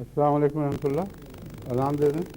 السلام علیکم ورحمۃ اللہ. اذان دے دیں.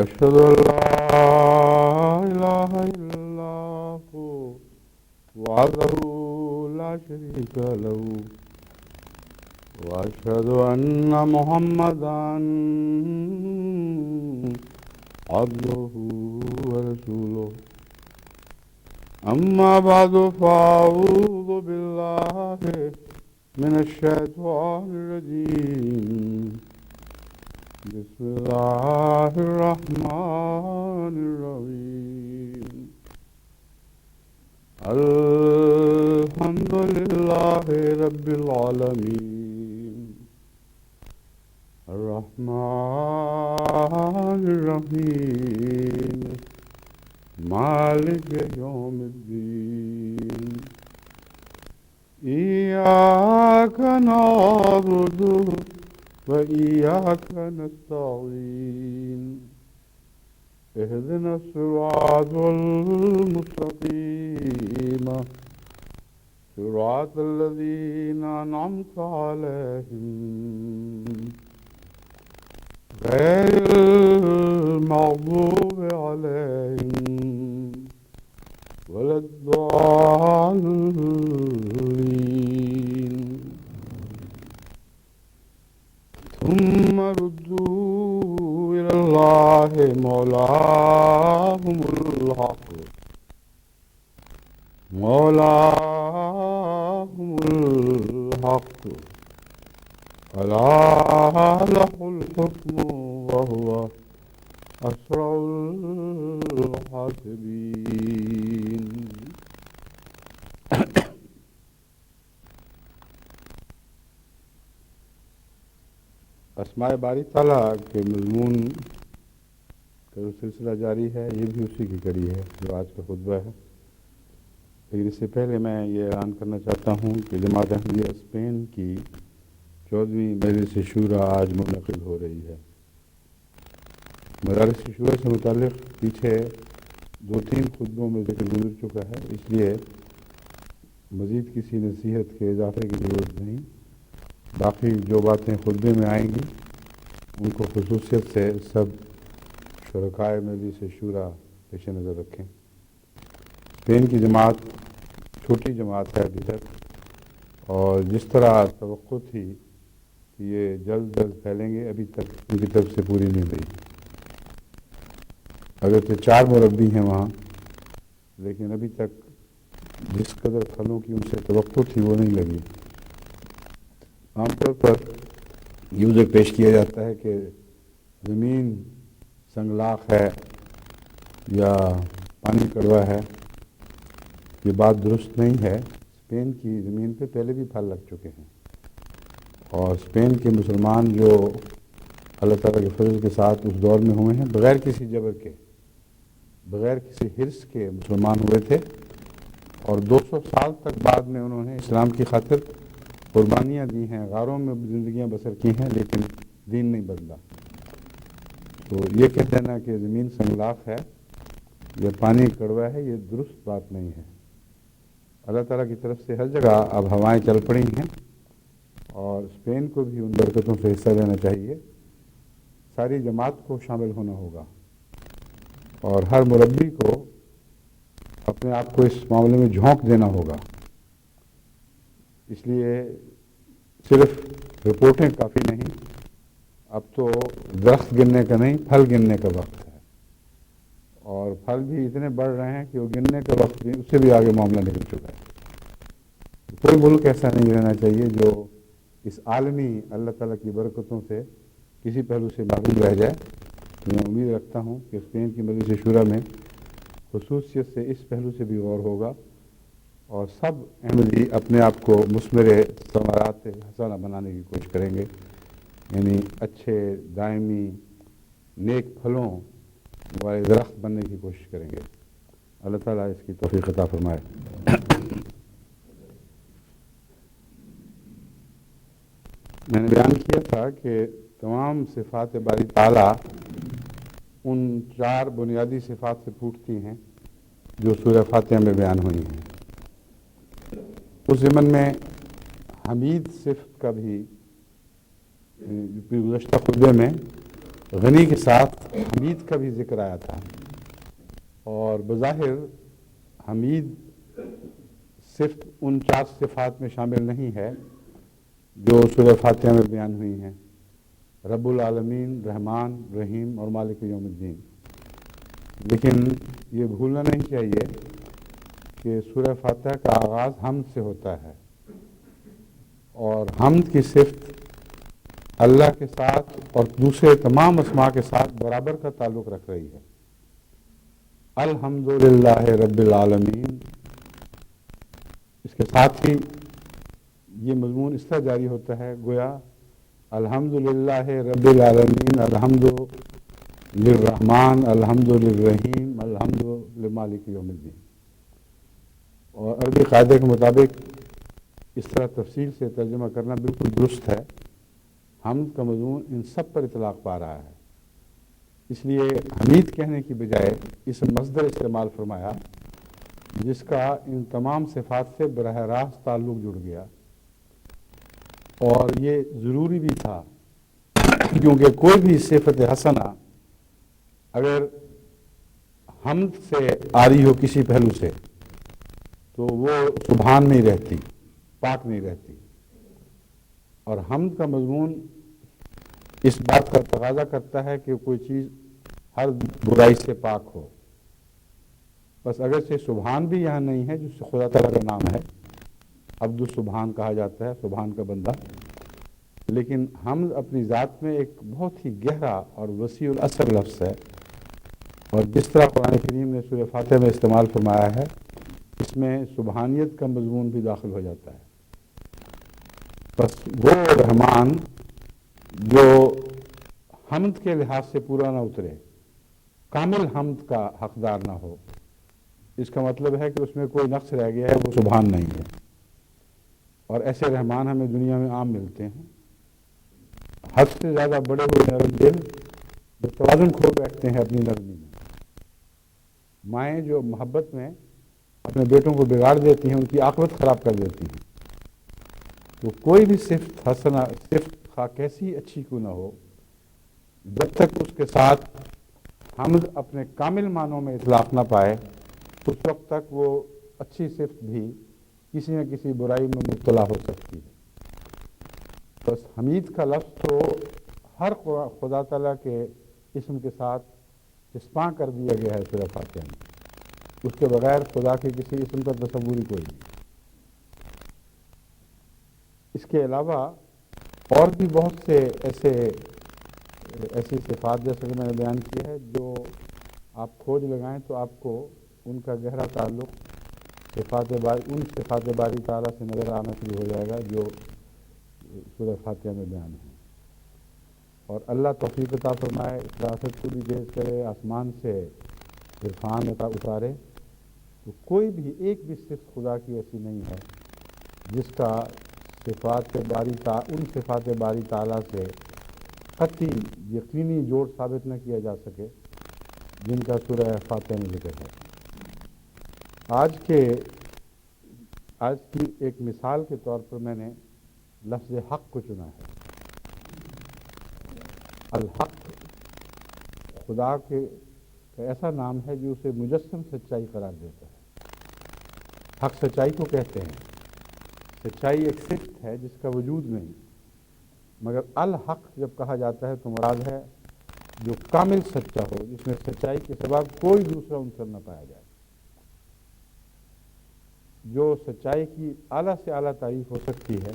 أشهد أن لا إله إلا الله وحده لا شريك له وأشهد أن محمدا عبده ورسوله. أما بعد فأعوذ بالله من الشيطان الرجيم. بسم الله الرحمن الرحيم. الحمد لله رب العالمين الرحمن الرحيم مالك يوم الدين. إياك نعبد وإياك نستعين. اهدنا الصراط المستقيم صراط الذين أنعمت عليهم غير المغضوب عليهم ولا الضالين. ثم ردوا إلى الله مولاهم الحق ألا له الحكم وهو أسرع الحاسبين. اسماء باری تعالیٰ کے مضمون کا جو سلسلہ جاری ہے یہ بھی اسی کی کڑی ہے جو آج کا خطبہ ہے. لیکن اس سے پہلے میں یہ اعلان کرنا چاہتا ہوں کہ جماعت احمدیہ اسپین کی 14ویں مجلس شورا آج منعقد ہو رہی ہے. مدارس شورا سے متعلق پیچھے 2-3 خطبوں میں ذکر گزر چکا ہے، اس لیے مزید کسی نصیحت کے اضافے کی ضرورت نہیں. باقی جو باتیں خطبے میں آئیں گی ان کو خصوصیت سے سب شرکائے مجلس شورا پیش نظر رکھیں. اسپین کی جماعت چھوٹی جماعت ہے ابھی تک، اور جس طرح توقع تھی کہ یہ جلد پھیلیں گے ابھی تک ان کی طرف سے پوری نہیں ہوئی. اگرچہ 4 مربی ہیں وہاں، لیکن ابھی تک جس قدر پھلوں کی ان سے توقع تھی وہ نہیں لگی. عام طور پر یہ عذر پیش کیا جاتا ہے کہ زمین سنگلاخ ہے یا پانی کڑوا ہے، یہ بات درست نہیں ہے۔ اسپین کی زمین پہ پہلے بھی پھل لگ چکے ہیں، اور اسپین کے مسلمان جو اللہ تعالیٰ کے فضل کے ساتھ اس دور میں ہوئے ہیں، بغیر کسی جبر کے، بغیر کسی حرص کے مسلمان ہوئے تھے، اور 200 سال تک بعد میں انہوں نے اسلام کی خاطر قربانیاں دی ہیں، غاروں میں زندگیاں بسر کی ہیں، لیکن دین نہیں بدلا۔ تو یہ کہہ دینا کہ زمین سنگلاخ ہے یا پانی کڑوا ہے، یہ درست بات نہیں ہے۔ اللہ تعالیٰ کی طرف سے ہر جگہ اب ہوائیں چل پڑی ہیں، اور اسپین کو بھی ان برکتوں سے حصہ لینا چاہیے۔ ساری جماعت کو شامل ہونا ہوگا، اور ہر مربی کو اپنے آپ کو اس معاملے میں جھونک دینا ہوگا۔ اس لیے صرف رپورٹیں کافی نہیں، اب تو درخت گننے کا نہیں، پھل گننے کا وقت ہے، اور پھل بھی اتنے بڑھ رہے ہیں کہ وہ گننے کا وقت بھی، اس سے بھی آگے معاملہ نکل چکا ہے۔ کوئی ملک ایسا نہیں رہنا چاہیے جو اس عالمی اللہ تعالیٰ کی برکتوں سے کسی پہلو سے محروم رہ جائے۔ تو میں امید رکھتا ہوں کہ اسپین کی مجلس شورا میں خصوصیت سے اس پہلو سے بھی غور ہوگا، اور سب احمدی اپنے آپ کو مثمر ثمرات حسنہ بنانے کی کوشش کریں گے، یعنی اچھے دائمی نیک پھلوں والے درخت بننے کی کوشش کریں گے۔ اللہ تعالیٰ اس کی توفیق عطا فرمائے۔ میں نے بیان کیا تھا کہ تمام صفات باری تعالیٰ ان 4 بنیادی صفات سے پھوٹتی ہیں جو سورہ فاتحہ میں بیان ہوئی ہیں۔ اس ضمن میں حمید صفت کا بھی گزشتہ خطبے میں غنی کے ساتھ حمید کا بھی ذکر آیا تھا، اور بظاہر حمید صفت ان 4 صفات میں شامل نہیں ہے جو سورہ فاتحہ میں بیان ہوئی ہیں، رب العالمین، رحمان، رحیم اور مالک یوم الدین۔ لیکن یہ بھولنا نہیں چاہیے کہ سورہ فاتحہ کا آغاز حمد سے ہوتا ہے، اور حمد کی صفت اللہ کے ساتھ اور دوسرے تمام اسماء کے ساتھ برابر کا تعلق رکھ رہی ہے۔ الحمدللہ رب العالمین، اس کے ساتھ ہی یہ مضمون اس طرح جاری ہوتا ہے، گویا الحمدللہ رب العالمین، الحمد للرحمن، الحمد للرحیم، الحمد لمالک یوم الدین۔ اور عربی قاعدے کے مطابق اس طرح تفصیل سے ترجمہ کرنا بالکل درست ہے۔ حمد کا مضمون ان سب پر اطلاق پا رہا ہے، اس لیے حمید کہنے کی بجائے اس مصدر استعمال فرمایا جس کا ان تمام صفات سے براہ راست تعلق جڑ گیا، اور یہ ضروری بھی تھا، کیونکہ کوئی بھی صفت حسنہ اگر حمد سے آ رہی ہو کسی پہلو سے تو وہ سبحان نہیں رہتی، پاک نہیں رہتی۔ اور حمد کا مضمون اس بات کا تقاضا کرتا ہے کہ کوئی چیز ہر برائی سے پاک ہو۔ بس اگرچہ سبحان بھی یہاں نہیں ہے، جس سے خدا تعالیٰ کا نام ہے، عبد السبحان کہا جاتا ہے، سبحان کا بندہ، لیکن حمد اپنی ذات میں ایک بہت ہی گہرا اور وسیع الاثر لفظ ہے، اور جس طرح قرآن کریم نے سورہ فاتحہ میں استعمال فرمایا ہے، اس میں سبحانیت کا مضمون بھی داخل ہو جاتا ہے۔ بس وہ رحمان جو حمد کے لحاظ سے پورا نہ اترے، کامل حمد کا حقدار نہ ہو، اس کا مطلب ہے کہ اس میں کوئی نقص رہ گیا ہے، وہ سبحان نہیں ہے۔ اور ایسے رحمان ہمیں دنیا میں عام ملتے ہیں، حد سے زیادہ بڑے ہوئے نرم دل جو توازن کھو بیٹھتے ہیں اپنی نرمی میں۔ مائیں جو محبت میں اپنے بیٹوں کو بگاڑ دیتی ہیں، ان کی عاقبت خراب کر دیتی ہیں۔ تو کوئی بھی صفت حسنہ، صفت خواہ کیسی اچھی کیوں نہ ہو، جب تک اس کے ساتھ حمد اپنے کامل معنوں میں اطلاق نہ پائے، اس وقت تک وہ اچھی صفت بھی کسی نہ کسی برائی میں مبتلا ہو سکتی ہے۔ بس حمید کا لفظ تو ہر خدا تعالیٰ کے اسم کے ساتھ چسپاں کر دیا گیا ہے سورہ فاتحہ میں، اس کے بغیر خدا کے کسی اسم کا تصور ہی کوئی نہیں۔ اس کے علاوہ اور بھی بہت سے ایسے ایسی صفات جیسے کہ میں نے بیان کیا ہے جو آپ کھوج لگائیں تو آپ کو ان کا گہرا تعلق ان صفات باری تعالیٰ سے نظر آنا شروع ہو جائے گا جو سورہ فاتحہ میں بیان ہے. اور اللہ توفیق عطا فرمائے، فراست پوری تیز کرے، آسمان سے عرفان اتارے، تو کوئی بھی ایک بھی صفت خدا کی ایسی نہیں ہے جس کا ان صفات باری تعالیٰ سے قطعی یقینی جوڑ ثابت نہ کیا جا سکے جن کا سورہ فاتحہ میں ذکر ہے. آج کی ایک مثال کے طور پر میں نے لفظ حق کو چنا ہے. الحق خدا کا ایسا نام ہے جو اسے مجسم سچائی قرار دیتا ہے. حق سچائی کو کہتے ہیں. سچائی ایک صفت ہے جس کا وجود نہیں، مگر الحق جب کہا جاتا ہے تو مراد ہے جو کامل سچا ہو، جس میں سچائی کے سوا کوئی دوسرا عنصر نہ پایا جائے، جو سچائی کی اعلیٰ سے اعلیٰ تعریف ہو سکتی ہے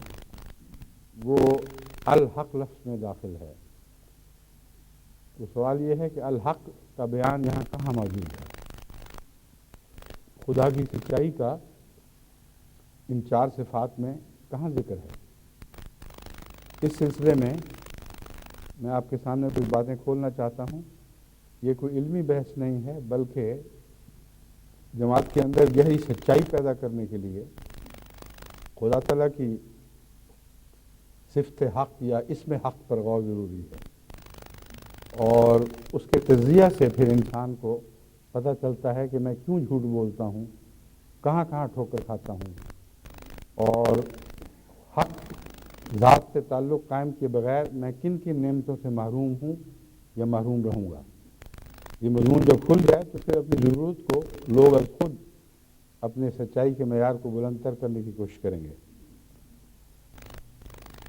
وہ الحق لفظ میں داخل ہے. تو سوال یہ ہے کہ الحق کا بیان یہاں کہاں موجود ہے؟ خدا کی سچائی کا ان 4 صفات میں کہاں ذکر ہے؟ اس سلسلے میں آپ کے سامنے کچھ باتیں کھولنا چاہتا ہوں. یہ کوئی علمی بحث نہیں ہے، بلکہ جماعت کے اندر گہری سچائی پیدا کرنے کے لیے خدا تعالیٰ کی صفت حق یا اسم حق پر غور ضروری ہے، اور اس کے تجزیہ سے پھر انسان کو پتہ چلتا ہے کہ میں کیوں جھوٹ بولتا ہوں، کہاں کہاں ٹھوکر کھاتا ہوں، اور حق ذات سے تعلق قائم کیے بغیر میں کن کن نعمتوں سے محروم ہوں یا محروم رہوں گا. یہ مضمون جب کھل جائے تو پھر اپنی ضرورت کو لوگ از خود اپنے سچائی کے معیار کو بلند تر کرنے کی کوشش کریں گے.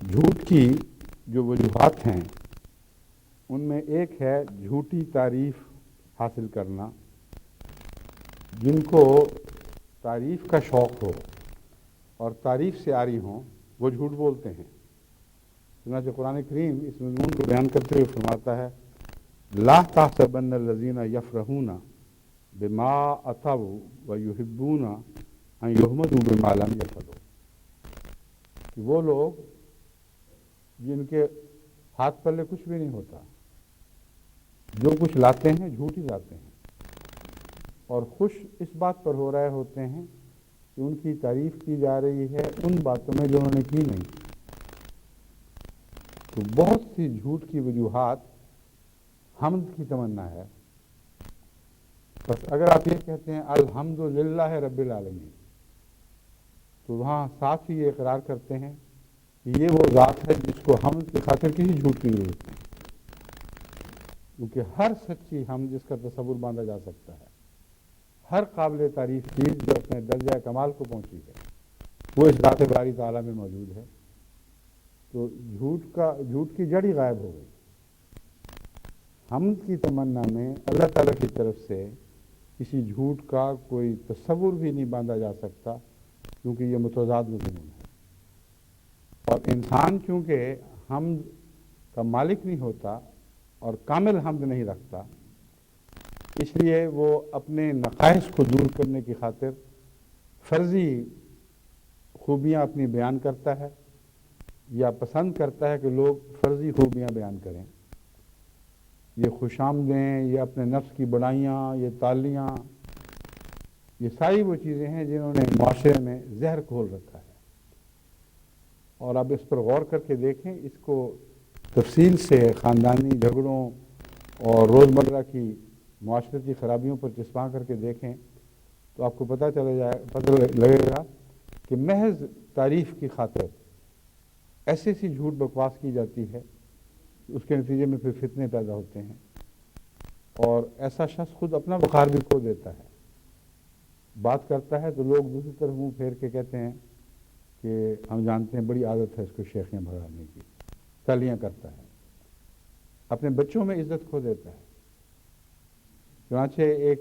جھوٹ کی جو وجوہات ہیں ان میں ایک ہے جھوٹی تعریف حاصل کرنا. جن کو تعریف کا شوق ہو اور تعریف سے عاری ہوں وہ جھوٹ بولتے ہیں. چنانچہ قرآن کریم اس مضمون کو بیان کرتے ہوئے فرماتا ہے لا تحسبن الذین یفرحون بما اتوا ویحبون ان یحمدوا بما لم یفعلوا، کہ وہ لوگ جن کے ہاتھ پلے کچھ بھی نہیں ہوتا، جو کچھ لاتے ہیں جھوٹ ہی لاتے ہیں، اور خوش اس بات پر ہو رہے ہوتے ہیں کہ ان کی تعریف کی جا رہی ہے ان باتوں میں جو انہوں نے کی نہیں. تو بہت سی جھوٹ کی وجوہات حمد کی تمنا ہے. بس اگر آپ یہ کہتے ہیں الحمدللہ رب العالمین، تو وہاں ساتھ ہی یہ اقرار کرتے ہیں کہ یہ وہ ذات ہے جس کو حمد کی خاطر کسی جھوٹ کی ضرورت نہیں، کیونکہ ہر سچی حمد جس کا تصور باندھا جا سکتا ہے، ہر قابل تعریف چیز جو اپنے درجہ کمال کو پہنچی ہے وہ اس ذات باری تعالیٰ میں موجود ہے. تو جھوٹ کی جڑ ہی غائب ہو گئی. حمد کی تمنا میں اللہ تعالیٰ کی طرف سے کسی جھوٹ کا کوئی تصور بھی نہیں باندھا جا سکتا، کیونکہ یہ متضاد مضمون ہے. اور انسان چونکہ حمد کا مالک نہیں ہوتا اور کامل حمد نہیں رکھتا، اس لیے وہ اپنے نقائص کو دور کرنے کی خاطر فرضی خوبیاں اپنی بیان کرتا ہے، یا پسند کرتا ہے کہ لوگ فرضی خوبیاں بیان کریں. یہ خوش آمدیں، یہ اپنے نفس کی بڑائیاں، یہ تالیاں، یہ ساری وہ چیزیں ہیں جنہوں نے معاشرے میں زہر گھول رکھا ہے. اور اب اس پر غور کر کے دیکھیں، اس کو تفصیل سے خاندانی جھگڑوں اور روزمرہ کی معاشرتی خرابیوں پر چسپاں کر کے دیکھیں تو آپ کو پتہ لگے گا کہ محض تعریف کی خاطر ایسی جھوٹ بکواس کی جاتی ہے کہ اس کے نتیجے میں پھر فتنے پیدا ہوتے ہیں، اور ایسا شخص خود اپنا وقار بھی کھو دیتا ہے. بات کرتا ہے تو لوگ دوسری طرف منہ پھیر کے کہتے ہیں کہ ہم جانتے ہیں بڑی عادت ہے اس کو شیخیاں بھگانے کی، تالیاں کرتا ہے، اپنے بچوں میں عزت کھو دیتا ہے. چنانچہ ایک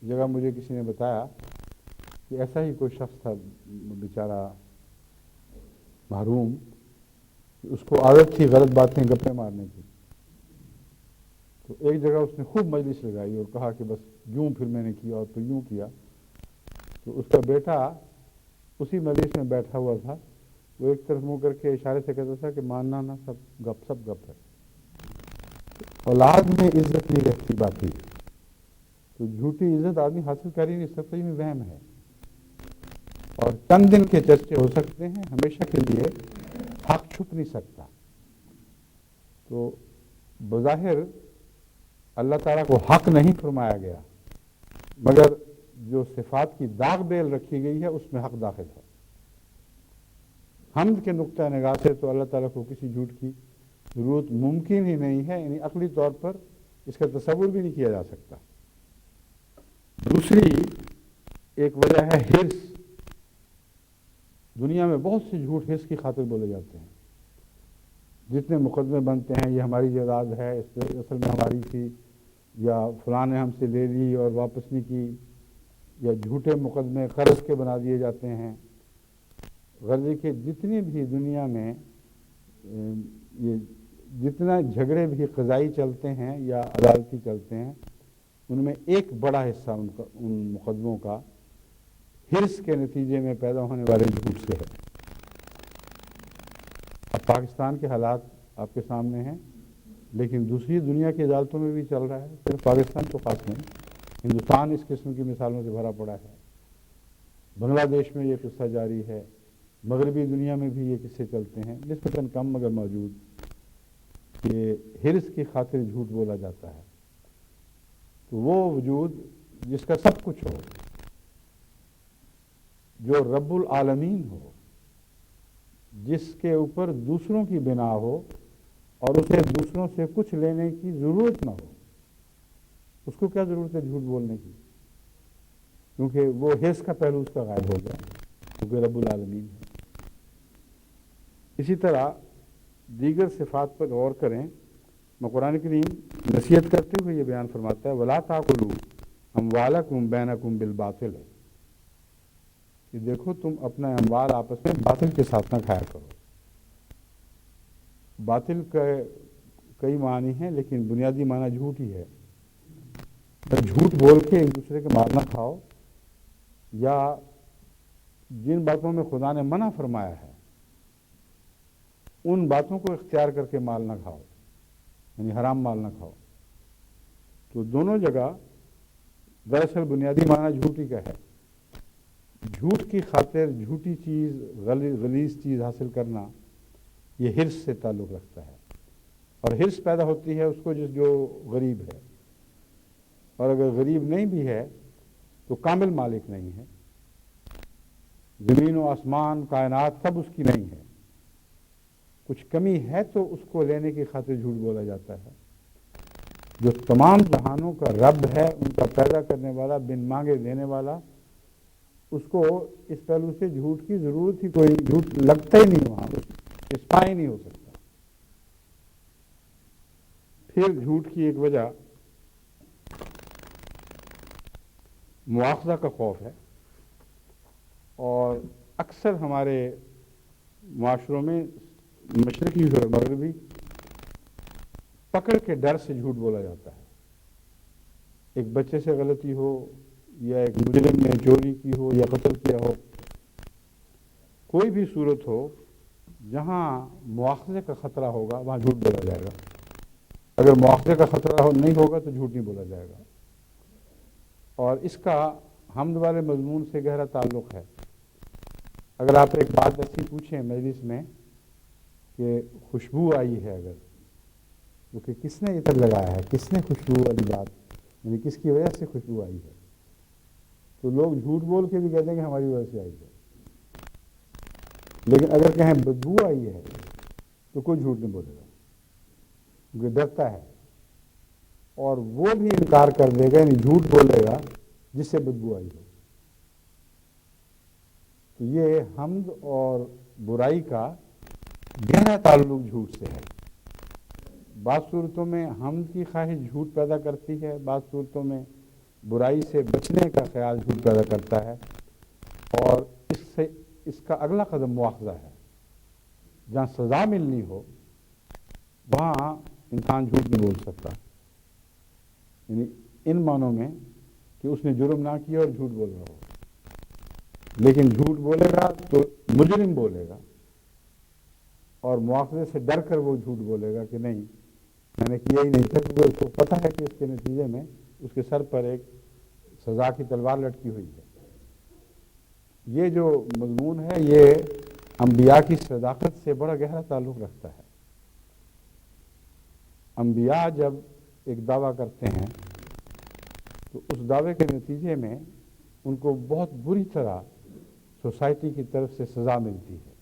جگہ مجھے کسی نے بتایا کہ ایسا ہی کوئی شخص تھا بیچارہ محروم، اس کو عادت تھی غلط باتیں گپے مارنے کی. تو ایک جگہ اس نے خوب مجلس لگائی اور کہا کہ بس یوں پھر میں نے کیا اور پھر یوں کیا. تو اس کا بیٹا اسی مجلس میں بیٹھا ہوا تھا. وہ ایک طرف منہ کر کے اشارے سے کہتا تھا کہ ماننا نہ سب گپ ہے. اولاد میں عزت نہیں رہتی باقی. تو جھوٹی عزت آدمی حاصل کر ہی نہیں سکتا، یہ وہم ہے. اور چند دن کے چرچے ہو سکتے ہیں، ہمیشہ کے لیے حق چھپ نہیں سکتا. تو بظاہر اللہ تعالیٰ کو حق نہیں فرمایا گیا، مگر جو صفات کی داغ بیل رکھی گئی ہے اس میں حق داخل ہے. حمد کے نقطۂ نگاہ سے تو اللہ تعالیٰ کو کسی جھوٹ کی ضرورت ممکن ہی نہیں ہے، یعنی عقلی طور پر اس کا تصور بھی نہیں کیا جا سکتا. دوسری ایک وجہ ہے حرص. دنیا میں بہت سے جھوٹ حرص کی خاطر بولے جاتے ہیں. جتنے مقدمے بنتے ہیں یہ ہماری جائیداد ہے، اس پہ اصل میں ہماری تھی، یا فلاں نے ہم سے لے لی اور واپس نہیں کی، یا جھوٹے مقدمے قرض کے بنا دیے جاتے ہیں. غرض کہ جتنی بھی دنیا میں یہ جتنا جھگڑے بھی قضائی چلتے ہیں یا عدالتی چلتے ہیں، ان میں ایک بڑا حصہ ان مقدموں کا حرص کے نتیجے میں پیدا ہونے والے جھوٹ سے ہے. اب پاکستان کے حالات آپ کے سامنے ہیں، لیکن دوسری دنیا کی عدالتوں میں بھی چل رہا ہے. صرف پاکستان تو خاص نہیں، ہندوستان اس قسم کی مثالوں سے بھرا پڑا ہے. بنگلہ دیش میں یہ قصہ جاری ہے، مغربی دنیا میں بھی یہ قصے چلتے ہیں، نسبتاً کم مگر موجود، کہ حرص کی خاطر جھوٹ بولا جاتا ہے. تو وہ وجود جس کا سب کچھ ہو، جو رب العالمین ہو، جس کے اوپر دوسروں کی بنا ہو اور اسے دوسروں سے کچھ لینے کی ضرورت نہ ہو، اس کو کیا ضرورت ہے جھوٹ بولنے کی؟ کیونکہ وہ حرص کا پہلو اس کا غائب ہو گیا، کیونکہ رب العالمین ہے. اسی طرح دیگر صفات پر غور کریں. میں قرآن کریم نصیحت کرتے ہوئے یہ بیان فرماتا ہے وَلَا تَأْكُلُوا أَمْوَالَكُمْ بَيْنَكُمْ بِالْبَاطِلِ، کہ دیکھو تم اپنا اموال آپس میں باطل کے ساتھ نہ کھایا کرو. باطل کا کئی معنی ہیں، لیکن بنیادی معنی جھوٹ ہی ہے. جھوٹ بول کے ایک دوسرے کے مار نہ کھاؤ، یا جن باتوں میں خدا نے منع فرمایا ہے ان باتوں کو اختیار کر کے مال نہ کھاؤ، یعنی حرام مال نہ کھاؤ. تو دونوں جگہ دراصل بنیادی معنی جھوٹی کا ہے. جھوٹ کی خاطر جھوٹی چیز، غلیظ چیز حاصل کرنا، یہ حرص سے تعلق رکھتا ہے. اور حرص پیدا ہوتی ہے اس کو جو غریب ہے، اور اگر غریب نہیں بھی ہے تو کامل مالک نہیں ہے. زمین و آسمان، کائنات سب اس کی نہیں ہے، کچھ کمی ہے تو اس کو لینے کی خاطر جھوٹ بولا جاتا ہے. جو تمام جہانوں کا رب ہے، ان کا پیدا کرنے والا، بن مانگے دینے والا، اس کو اس پہلو سے جھوٹ کی ضرورت ہی کوئی، جھوٹ لگتا ہی نہیں، وہاں اسپا ہی نہیں ہو سکتا. پھر جھوٹ کی ایک وجہ مواخذہ کا خوف ہے، اور اکثر ہمارے معاشروں میں مشرقی اور مغربی پکڑ کے ڈر سے جھوٹ بولا جاتا ہے. ایک بچے سے غلطی ہو، یا ایک مجرم نے چوری کی ہو یا قتل کیا ہو، کوئی بھی صورت ہو جہاں مواخذے کا خطرہ ہوگا وہاں جھوٹ بولا جائے گا. اگر مواخذے کا خطرہ نہیں ہوگا تو جھوٹ نہیں بولا جائے گا. اور اس کا حمد والے مضمون سے گہرا تعلق ہے. اگر آپ ایک بات ایسی پوچھیں مجلس میں کہ خوشبو آئی ہے، اگر وہ کہ کس نے عطر لگایا ہے، کس نے خوشبو والی بات، یعنی کس کی وجہ سے خوشبو آئی ہے، تو لوگ جھوٹ بول کے بھی کہتے ہیں کہ ہماری وجہ سے آئی ہے. لیکن اگر کہیں بدبو آئی ہے تو کوئی جھوٹ نہیں بولے گا، کیونکہ ڈرتا ہے. اور وہ بھی انکار کر دے گا، یعنی جھوٹ بولے گا جس سے بدبو آئی ہو. تو یہ حمد اور برائی کا گہرا تعلق جھوٹ سے ہے. بعض صورتوں میں حمد کی خواہش جھوٹ پیدا کرتی ہے، بعض صورتوں میں برائی سے بچنے کا خیال جھوٹ پیدا کرتا ہے. اور اس کا اگلا قدم مواخذہ ہے. جہاں سزا ملنی ہو وہاں انسان جھوٹ نہیں بول سکتا. یعنی ان معنوں میں کہ اس نے جرم نہ کیا اور جھوٹ بول رہا ہو، لیکن جھوٹ بولے گا تو مجرم بولے گا، اور مواخذے سے ڈر کر وہ جھوٹ بولے گا کہ نہیں میں نے کیا ہی نہیں تھا، کیونکہ اس کو پتہ ہے کہ اس کے نتیجے میں اس کے سر پر ایک سزا کی تلوار لٹکی ہوئی ہے۔ یہ جو مضمون ہے یہ انبیاء کی صداقت سے بڑا گہرا تعلق رکھتا ہے۔ انبیاء جب ایک دعویٰ کرتے ہیں تو اس دعوے کے نتیجے میں ان کو بہت بری طرح سوسائٹی کی طرف سے سزا ملتی ہے،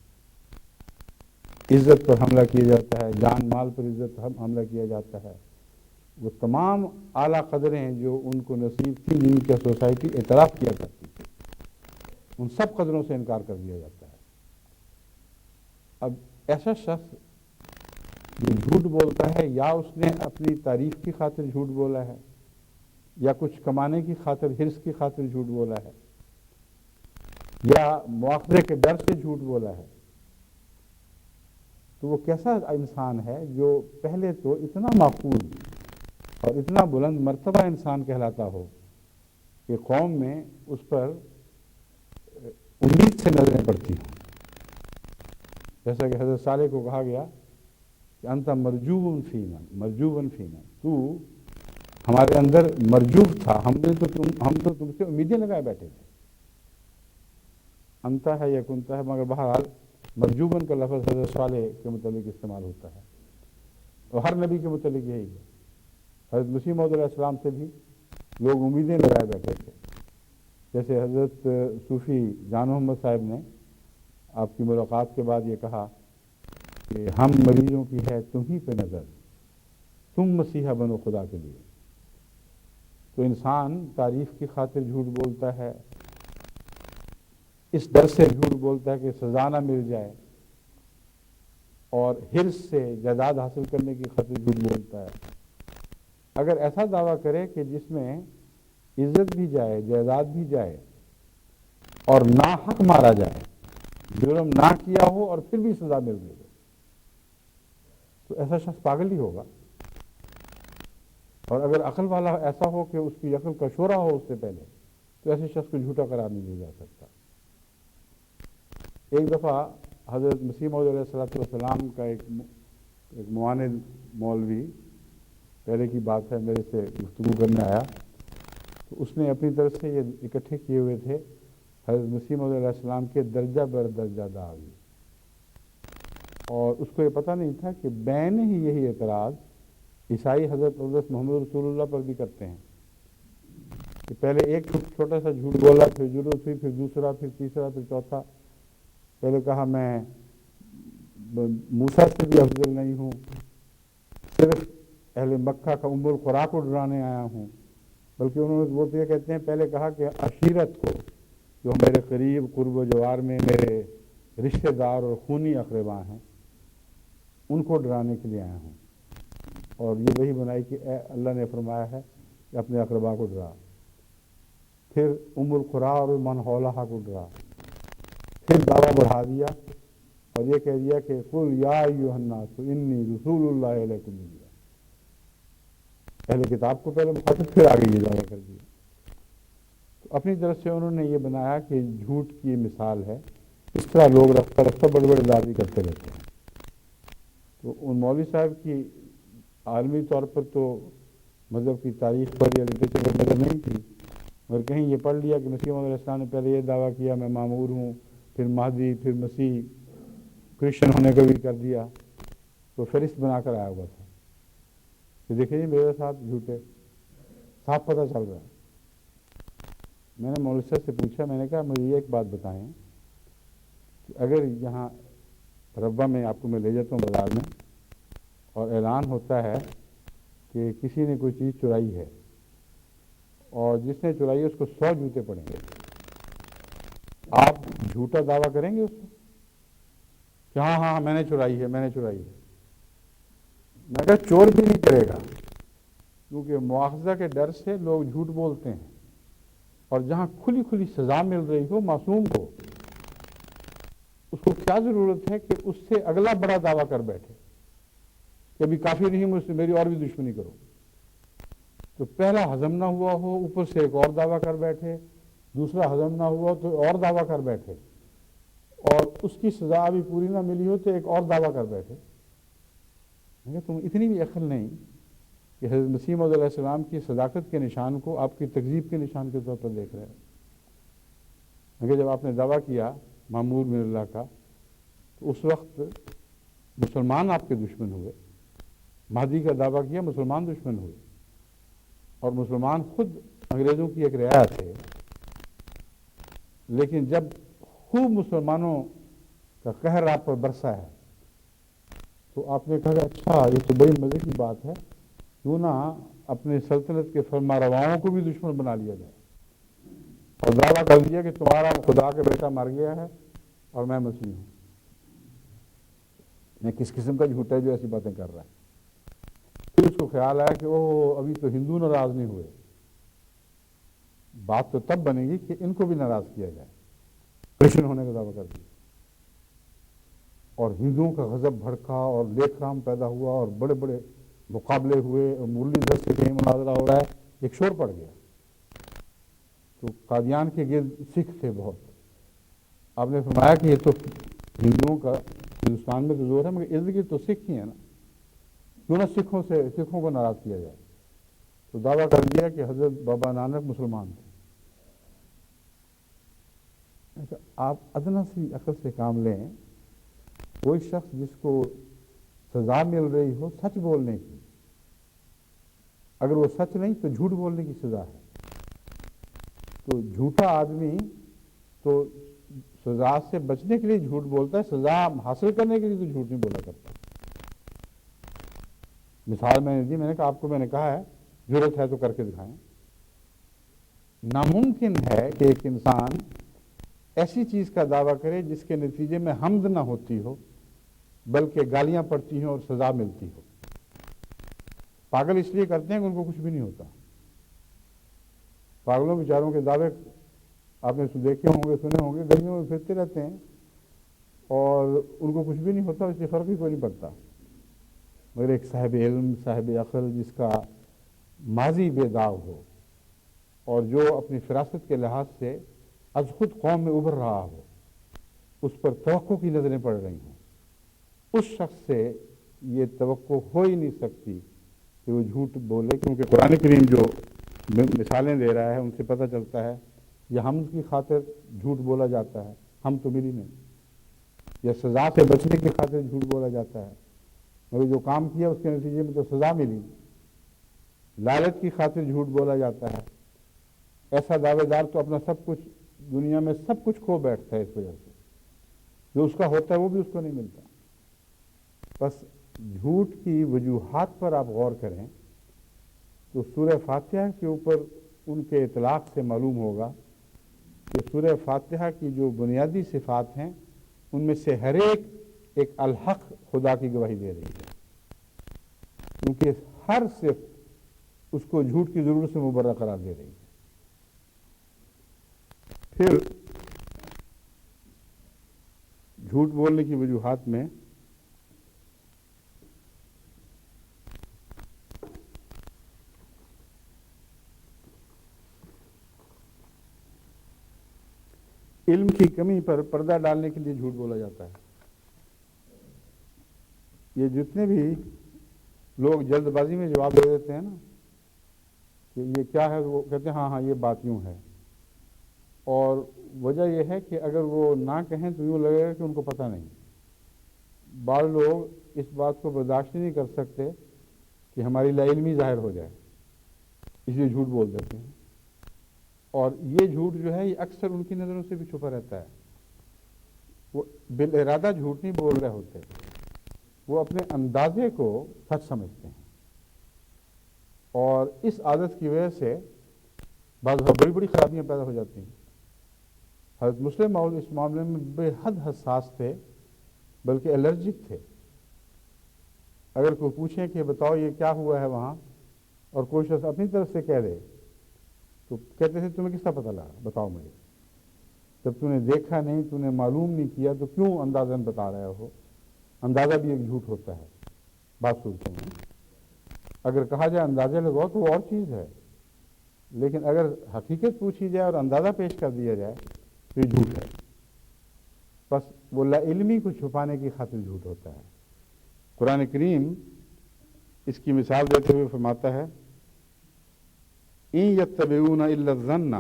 عزت پر حملہ کیا جاتا ہے، جان مال پر عزت حملہ کیا جاتا ہے، وہ تمام اعلیٰ قدریں جو ان کو نصیب تھیں جن کا سوسائٹی اعتراف کیا کرتی تھی، ان سب قدروں سے انکار کر دیا جاتا ہے۔ اب ایسا شخص جو جھوٹ بولتا ہے، یا اس نے اپنی تعریف کی خاطر جھوٹ بولا ہے، یا کچھ کمانے کی خاطر، حرص کی خاطر جھوٹ بولا ہے، یا مواخذے کے ڈر سے جھوٹ بولا ہے، تو وہ کیسا انسان ہے جو پہلے تو اتنا معقول اور اتنا بلند مرتبہ انسان کہلاتا ہو کہ قوم میں اس پر امید سے نظریں پڑتی ہوں، جیسا کہ حضرت صالح کو کہا گیا کہ انت مرجوب فینا، تو ہمارے اندر مرجوب تھا، ہم تو تم سے امیدیں لگائے بیٹھے تھے۔ انتا ہے یا کنتا ہے، مگر بہرحال مرجوبن کا لفظ حضرت صالح کے متعلق استعمال ہوتا ہے، اور ہر نبی کے متعلق یہی ہے۔ حضرت مسیح موعود علیہ السلام سے بھی لوگ امیدیں لگائے بیٹھے تھے، جیسے حضرت صوفی جان محمد صاحب نے آپ کی ملاقات کے بعد یہ کہا کہ ہم مریضوں کی ہے تم ہی پہ نظر، تم مسیحا بنو خدا کے لیے۔ تو انسان تعریف کی خاطر جھوٹ بولتا ہے، اس ڈر سے جھوٹ بولتا ہے کہ سزا نہ مل جائے، اور حرص سے جائیداد حاصل کرنے کی خاطر جھوٹ بولتا ہے۔ اگر ایسا دعویٰ کرے کہ جس میں عزت بھی جائے، جائیداد بھی جائے، اور ناحق مارا جائے، جرم نہ کیا ہو اور پھر بھی سزا مل رہی ہو، تو ایسا شخص پاگل ہی ہوگا۔ اور اگر عقل والا ایسا ہو کہ اس کی عقل کا شورا ہو اس سے پہلے، تو ایسے شخص کو جھوٹا قرار نہیں دیا جا سکتا۔ ایک دفعہ حضرت مسیح موعود علیہ السلام کا ایک معاند مولوی، پہلے کی بات ہے، میرے سے گفتگو کرنے آیا، تو اس نے اپنی طرف سے یہ اکٹھے کیے ہوئے تھے حضرت مسیح موعود علیہ السلام کے درجہ بر درجہ دعوی، اور اس کو یہ پتہ نہیں تھا کہ بین ہی یہی اعتراض عیسائی حضرت محمد رسول اللہ پر بھی کرتے ہیں، کہ پہلے ایک چھوٹا سا جھوٹ بولا، پھر ضرورت ہوئی، پھر دوسرا، پھر تیسرا، پھر چوتھا، پہلے کہا میں موسیٰ سے بھی افضل نہیں ہوں، صرف اہل مکہ کا ام القریٰ کو ڈرانے آیا ہوں، بلکہ انہوں نے وہ تو یہ کہتے ہیں پہلے کہا کہ عشیرت کو، جو میرے قریب قرب و جوار میں میرے رشتہ دار اور خونی اقربا ہیں، ان کو ڈرانے کے لیے آیا ہوں، اور یہ وہی بنائی کہ اے اللہ نے فرمایا ہے کہ اپنے اقربا کو ڈرا، پھر ام القریٰ اور من حولہا کو ڈرا، پھر دعویٰ بڑھا دیا اور یہ کہہ دیا کہ قل یا ایھا الناس انی رسول اللہ علیکم جميعا۔ پہلے کتاب کو پہلے مخاطب، پھر آگے یہ دعویٰ کر دیا۔ تو اپنی طرف سے انہوں نے یہ بنایا کہ جھوٹ کی مثال ہے، اس طرح لوگ رفتہ رفتہ بڑے بڑے دعوے کرتے رہتے ہیں۔ تو ان مولوی صاحب کی عالمی طور پر تو مذہب کی تاریخ پر یا لٹریچر پر نظر نہیں تھی، مگر کہیں یہ پڑھ لیا کہ مسیح موعود علیہ السلام نے پہلے یہ دعویٰ کیا میں مامور ہوں، پھر مہدی، پھر مسیح، کرسچن ہونے کا بھی کر دیا، تو فہرست بنا کر آیا ہوا تھا کہ دیکھیں جی میرے ساتھ جھوٹے، صاف پتہ چل رہا ہے۔ میں نے مولوی صاحب سے پوچھا، میں نے کہا مجھے یہ ایک بات بتائیں کہ اگر یہاں ربہ میں آپ کو میں لے جاتا ہوں بازار میں، اور اعلان ہوتا ہے کہ کسی نے کوئی چیز چرائی ہے، اور جس نے چرائی ہے اس کو 100 جوتے پڑیں گے، آپ جھوٹا دعویٰ کریں گے اس کو کہ ہاں ہاں میں نے چرائی ہے، میں نے چرائی ہے؟ میں کہا چور بھی نہیں کرے گا، کیونکہ مواخذہ کے ڈر سے لوگ جھوٹ بولتے ہیں، اور جہاں کھلی کھلی سزا مل رہی ہو معصوم کو، اس کو کیا ضرورت ہے کہ اس سے اگلا بڑا دعویٰ کر بیٹھے کہ ابھی کافی نہیں، مجھ سے میری اور بھی دشمنی کرو۔ تو پہلا ہضم نہ ہوا ہو، اوپر سے ایک اور دعویٰ کر بیٹھے، دوسرا ہضم نہ ہوا تو اور دعویٰ کر بیٹھے، اور اس کی سزا بھی پوری نہ ملی ہو تو ایک اور دعویٰ کر بیٹھے. تم اتنی بھی عقل نہیں کہ حضرت مسیح موعود علیہ السلام کی صداقت کے نشان کو آپ کی تکذیب کے نشان کے طور پر دیکھ رہے ہو. جب آپ نے دعویٰ کیا معمور من اللہ کا تو اس وقت مسلمان آپ کے دشمن ہوئے. مہدی کا دعویٰ کیا، مسلمان دشمن ہوئے، اور مسلمان خود انگریزوں کی ایک رعایت ہے. لیکن جب خوب مسلمانوں کا قہر آپ پر برسا ہے تو آپ نے کہا کہ اچھا یہ تو بڑی مزے کی بات ہے، کیوں نہ اپنے سلطنت کے فرما رواؤں کو بھی دشمن بنا لیا جائے، اور دعویٰ کر دیا کہ تمہارا خدا کا بیٹا مر گیا ہے اور میں مسیح ہوں. میں کس قسم کا جھوٹا ہے جو ایسی باتیں کر رہا ہے. پھر اس کو خیال آیا کہ اوہ ابھی تو ہندو ناراض نہیں ہوئے، بات تو تب بنے گی کہ ان کو بھی ناراض کیا جائے. کرسچن ہونے کا دعویٰ کر دیا، اور ہندوؤں کا غضب بھڑکا اور لیکھ رام پیدا ہوا اور بڑے بڑے مقابلے ہوئے، اور مرلی دھر سے کہیں مناظرہ ہو رہا ہے، ایک شور پڑ گیا. تو قادیان کے گرد سکھ تھے بہت. آپ نے فرمایا کہ یہ تو ہندوؤں کا ہندوستان میں تو زور ہے مگر ارد گرد تو سکھ ہی ہیں نا، کیوں نہ سکھوں کو ناراض کیا جائے. تو دعویٰ کر دیا کہ حضرت بابا نانک مسلمان تھے. اچھا، آپ ادنا سی عقل سے کام لیں. کوئی شخص جس کو سزا مل رہی ہو سچ بولنے کی، اگر وہ سچ نہیں تو جھوٹ بولنے کی سزا ہے. تو جھوٹا آدمی تو سزا سے بچنے کے لیے جھوٹ بولتا ہے، سزا حاصل کرنے کے لیے تو جھوٹ نہیں بولا کرتا. مثال میں نے دی، میں نے کہا آپ کو، میں نے کہا ہے ضرورت ہے تو کر کے دکھائیں. ناممکن ہے کہ ایک انسان ایسی چیز کا دعویٰ کرے جس کے نتیجے میں حمد نہ ہوتی ہو بلکہ گالیاں پڑتی ہوں اور سزا ملتی ہو. پاگل اس لیے کرتے ہیں کہ ان کو کچھ بھی نہیں ہوتا. پاگلوں بیچاروں کے دعوے آپ نے دیکھے ہوں گے، سنے ہوں گے، گلیوں میں پھرتے رہتے ہیں اور ان کو کچھ بھی نہیں ہوتا، اس سے فرق ہی کوئی نہیں پڑتا. مگر ایک صاحب علم، صاحب عقل، جس کا ماضی بے داغ ہو اور جو اپنی فراست کے لحاظ سے از خود قوم میں ابھر رہا ہو، اس پر توقع کی نظریں پڑ رہی ہوں، اس شخص سے یہ توقع ہو ہی نہیں سکتی کہ وہ جھوٹ بولے. کیونکہ قرآن کریم جو مثالیں دے رہا ہے ان سے پتہ چلتا ہے یا حمد کی خاطر جھوٹ بولا جاتا ہے، ہم تو ملی نہیں، یا سزا سے بچنے کی خاطر جھوٹ بولا جاتا ہے مگر جو کام کیا اس کے نتیجے میں تو سزا ملی. لالچ کی خاطر جھوٹ بولا جاتا ہے. ایسا دعوے دار تو اپنا سب کچھ دنیا میں سب کچھ کھو بیٹھتا ہے اس وجہ سے، جو اس کا ہوتا ہے وہ بھی اس کو نہیں ملتا. بس جھوٹ کی وجوہات پر آپ غور کریں تو سورہ فاتحہ کے اوپر ان کے اطلاق سے معلوم ہوگا کہ سورہ فاتحہ کی جو بنیادی صفات ہیں ان میں سے ہر ایک الحق خدا کی گواہی دے رہی ہے، کیونکہ ہر صفت اس کو جھوٹ کی ضرورت سے مبرہ قرار دے رہی ہے. پھر جھوٹ بولنے کی وجوہات میں علم کی کمی پر پردہ ڈالنے کے لیے جھوٹ بولا جاتا ہے. یہ جتنے بھی لوگ جلد بازی میں جواب دے دیتے ہیں نا کہ یہ کیا ہے، وہ کہتے ہیں ہاں یہ بات یوں ہے، اور وجہ یہ ہے کہ اگر وہ نہ کہیں تو یوں لگے گا کہ ان کو پتہ نہیں. بعض لوگ اس بات کو برداشت نہیں کر سکتے کہ ہماری لا علمی ظاہر ہو جائے، اس لیے جھوٹ بول دیتے ہیں. اور یہ جھوٹ جو ہے یہ اکثر ان کی نظروں سے بھی چھپا رہتا ہے. وہ بالارادہ جھوٹ نہیں بول رہے ہوتے، وہ اپنے اندازے کو سچ سمجھتے ہیں، اور اس عادت کی وجہ سے بعض بڑی بڑی خرابیاں پیدا ہو جاتی ہیں. حضرت مسلم موعود اس معاملے میں بے حد حساس تھے، بلکہ الرجک تھے. اگر کوئی پوچھیں کہ بتاؤ یہ کیا ہوا ہے وہاں، اور کوئی شخص اپنی طرف سے کہہ دے تو کہتے تھے تمہیں کس کا پتہ لگا، بتاؤ مجھے. جب تم نے دیکھا نہیں، تم نے معلوم نہیں کیا تو کیوں اندازاً بتا رہے ہو. اندازہ بھی ایک جھوٹ ہوتا ہے بعض صورتوں میں. اگر کہا جائے اندازہ لگاؤ تو وہ اور چیز ہے، لیکن اگر حقیقت پوچھی جائے اور اندازہ پیش کر دیا جائے تو یہ جھوٹ ہے. بس وہ لا علمی کو چھپانے کی خاطر جھوٹ ہوتا ہے. قرآن کریم اس کی مثال دیتے ہوئے فرماتا ہے ان یتبعون الا الظن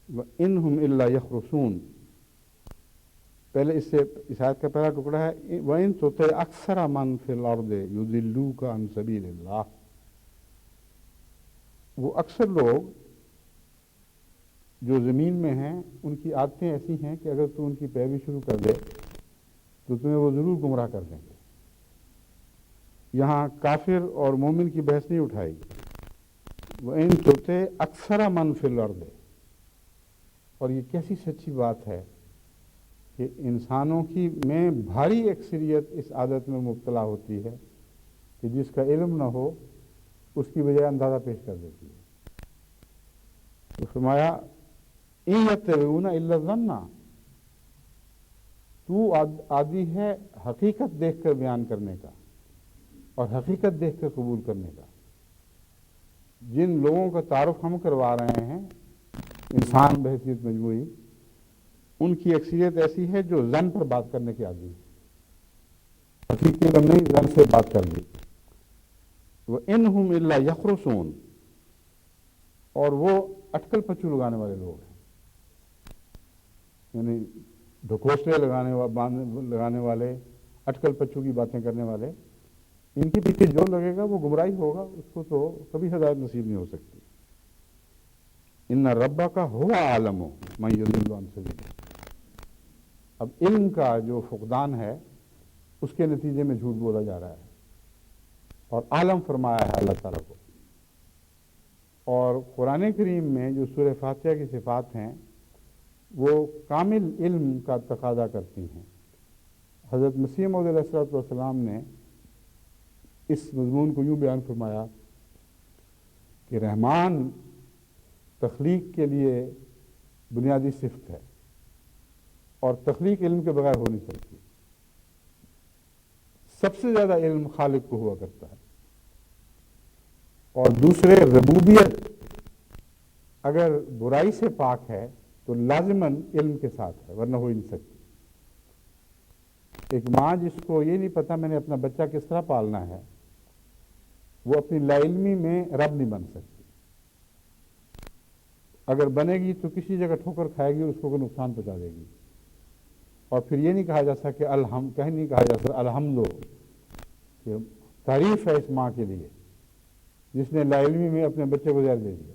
وان هم الا یخرصون. پہلے اس آیت کا پہلا ٹکڑا ہے وَإِن تُطِعْ أَكْثَرَ مَنْ فِي الْأَرْضِ يُضِلُّوكَ عَنْ سَبِيلِ اللَّهِ. وہ اکثر لوگ جو زمین میں ہیں ان کی عادتیں ایسی ہیں کہ اگر تو ان کی پیروی شروع کر دے تو تمہیں وہ ضرور گمراہ کر دیں گے. یہاں کافر اور مومن کی بحث نہیں اٹھائی. وَإِن تُطِعْ أَكْثَرَ مَنْ فِي الْأَرْضِ. اور یہ کیسی سچی بات ہے کہ انسانوں کی میں بھاری اکثریت اس عادت میں مبتلا ہوتی ہے کہ جس کا علم نہ ہو اس کی بجائے اندازہ پیش کر دیتی ہے. تو فرمایا ان یتبعون الا الظن. تو عادی ہے حقیقت دیکھ کر بیان کرنے کا اور حقیقت دیکھ کر قبول کرنے کا. جن لوگوں کا تعارف ہم کروا رہے ہیں انسان بحیثیت مجموعی، ان کی اکثریت ایسی ہے جو زن پر بات کرنے کے عادی ہے. حقیقی علم نہیں، زن سے بات کر لی. وَإِنْهُمْ إِلَّا يَخْرُصُونَ. اور وہ اٹکل پچو لگانے والے لوگ ہیں، یعنی ڈھکوسلے لگانے والے، اٹکل پچو کی باتیں کرنے والے. ان کے پیچھے جو لگے گا وہ گمراہی ہوگا، اس کو تو کبھی ہدایت نصیب نہیں ہو سکتی. ان ربک هو اعلم من یضل عن سبیلہ. اب علم کا جو فقدان ہے اس کے نتیجے میں جھوٹ بولا جا رہا ہے اور عالم فرمایا ہے اللہ تعالیٰ کو. اور قرآن کریم میں جو سورہ فاتحہ کی صفات ہیں وہ کامل علم کا تقاضا کرتی ہیں. حضرت مسیح موعود علیہ السلام نے اس مضمون کو یوں بیان فرمایا کہ رحمان تخلیق کے لیے بنیادی صفت ہے اور تخلیق علم کے بغیر ہو نہیں سکتی. سب سے زیادہ علم خالق کو ہوا کرتا ہے. اور دوسرے ربوبیت اگر برائی سے پاک ہے تو لازماً علم کے ساتھ ہے، ورنہ ہو ہی نہیں سکتی. ایک ماں جس کو یہ نہیں پتا میں نے اپنا بچہ کس طرح پالنا ہے، وہ اپنی لا علمی میں رب نہیں بن سکتی. اگر بنے گی تو کسی جگہ ٹھوکر کھائے گی اور اس کو کوئی نقصان پہنچا دے گی. اور پھر یہ نہیں کہا جا سکتا کہ نہیں کہا جا سکتا الحمد، کہ تعریف ہے اس ماں کے لیے جس نے لا علمی میں اپنے بچے کو زہر دے دیا.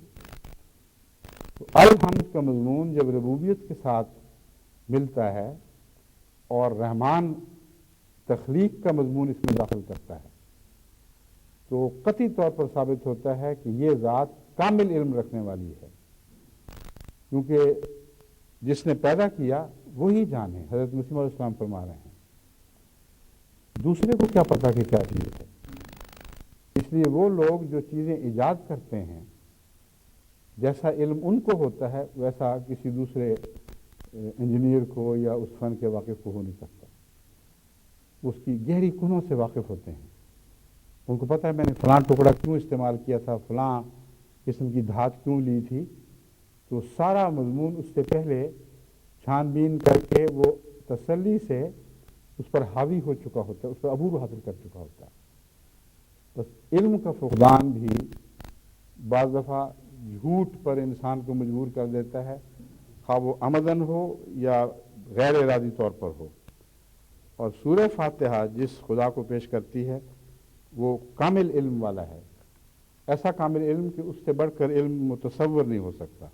تو الحمد کا مضمون جب ربوبیت کے ساتھ ملتا ہے اور رحمان تخلیق کا مضمون اس میں داخل کرتا ہے تو قطعی طور پر ثابت ہوتا ہے کہ یہ ذات کامل علم رکھنے والی ہے، کیونکہ جس نے پیدا کیا وہی جان ہے. حضرت مسیح علیہ السلام فرما رہے ہیں دوسرے کو کیا پتا کہ کیا چیز ہے. اس لیے وہ لوگ جو چیزیں ایجاد کرتے ہیں جیسا علم ان کو ہوتا ہے ویسا کسی دوسرے انجینئر کو یا اس فن کے واقف کو ہو نہیں سکتا. اس کی گہری کنوں سے واقف ہوتے ہیں. ان کو پتہ ہے میں نے فلاں ٹکڑا کیوں استعمال کیا تھا، فلاں قسم کی دھات کیوں لی تھی. تو سارا مضمون اس سے پہلے چھان بین کر کے وہ تسلی سے اس پر حاوی ہو چکا ہوتا ہے، اس پر عبور حاصل کر چکا ہوتا ہے. بس علم کا فقدان بھی بعض دفعہ جھوٹ پر انسان کو مجبور کر دیتا ہے، خواہ وہ عمدن ہو یا غیر ارادی طور پر ہو. اور سورہ فاتحہ جس خدا کو پیش کرتی ہے وہ کامل علم والا ہے، ایسا کامل علم کہ اس سے بڑھ کر علم متصور نہیں ہو سکتا.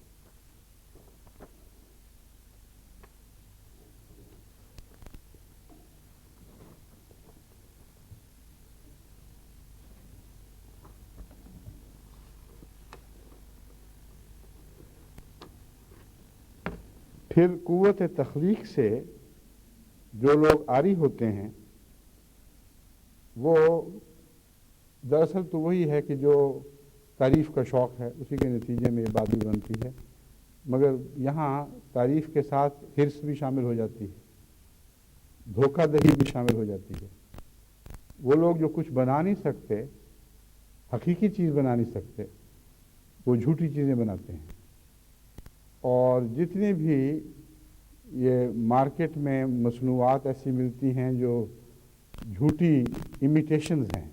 پھر قوت تخلیق سے جو لوگ عاری ہوتے ہیں وہ دراصل تو وہی ہے کہ جو تعریف کا شوق ہے اسی کے نتیجے میں یہ بات بھی بنتی ہے، مگر یہاں تعریف کے ساتھ حرص بھی شامل ہو جاتی ہے، دھوکہ دہی بھی شامل ہو جاتی ہے. وہ لوگ جو کچھ بنا نہیں سکتے حقیقی چیز بنا نہیں سکتے، وہ جھوٹی چیزیں بناتے ہیں۔ اور جتنی بھی یہ مارکیٹ میں مصنوعات ایسی ملتی ہیں جو جھوٹی امیٹیشنز ہیں،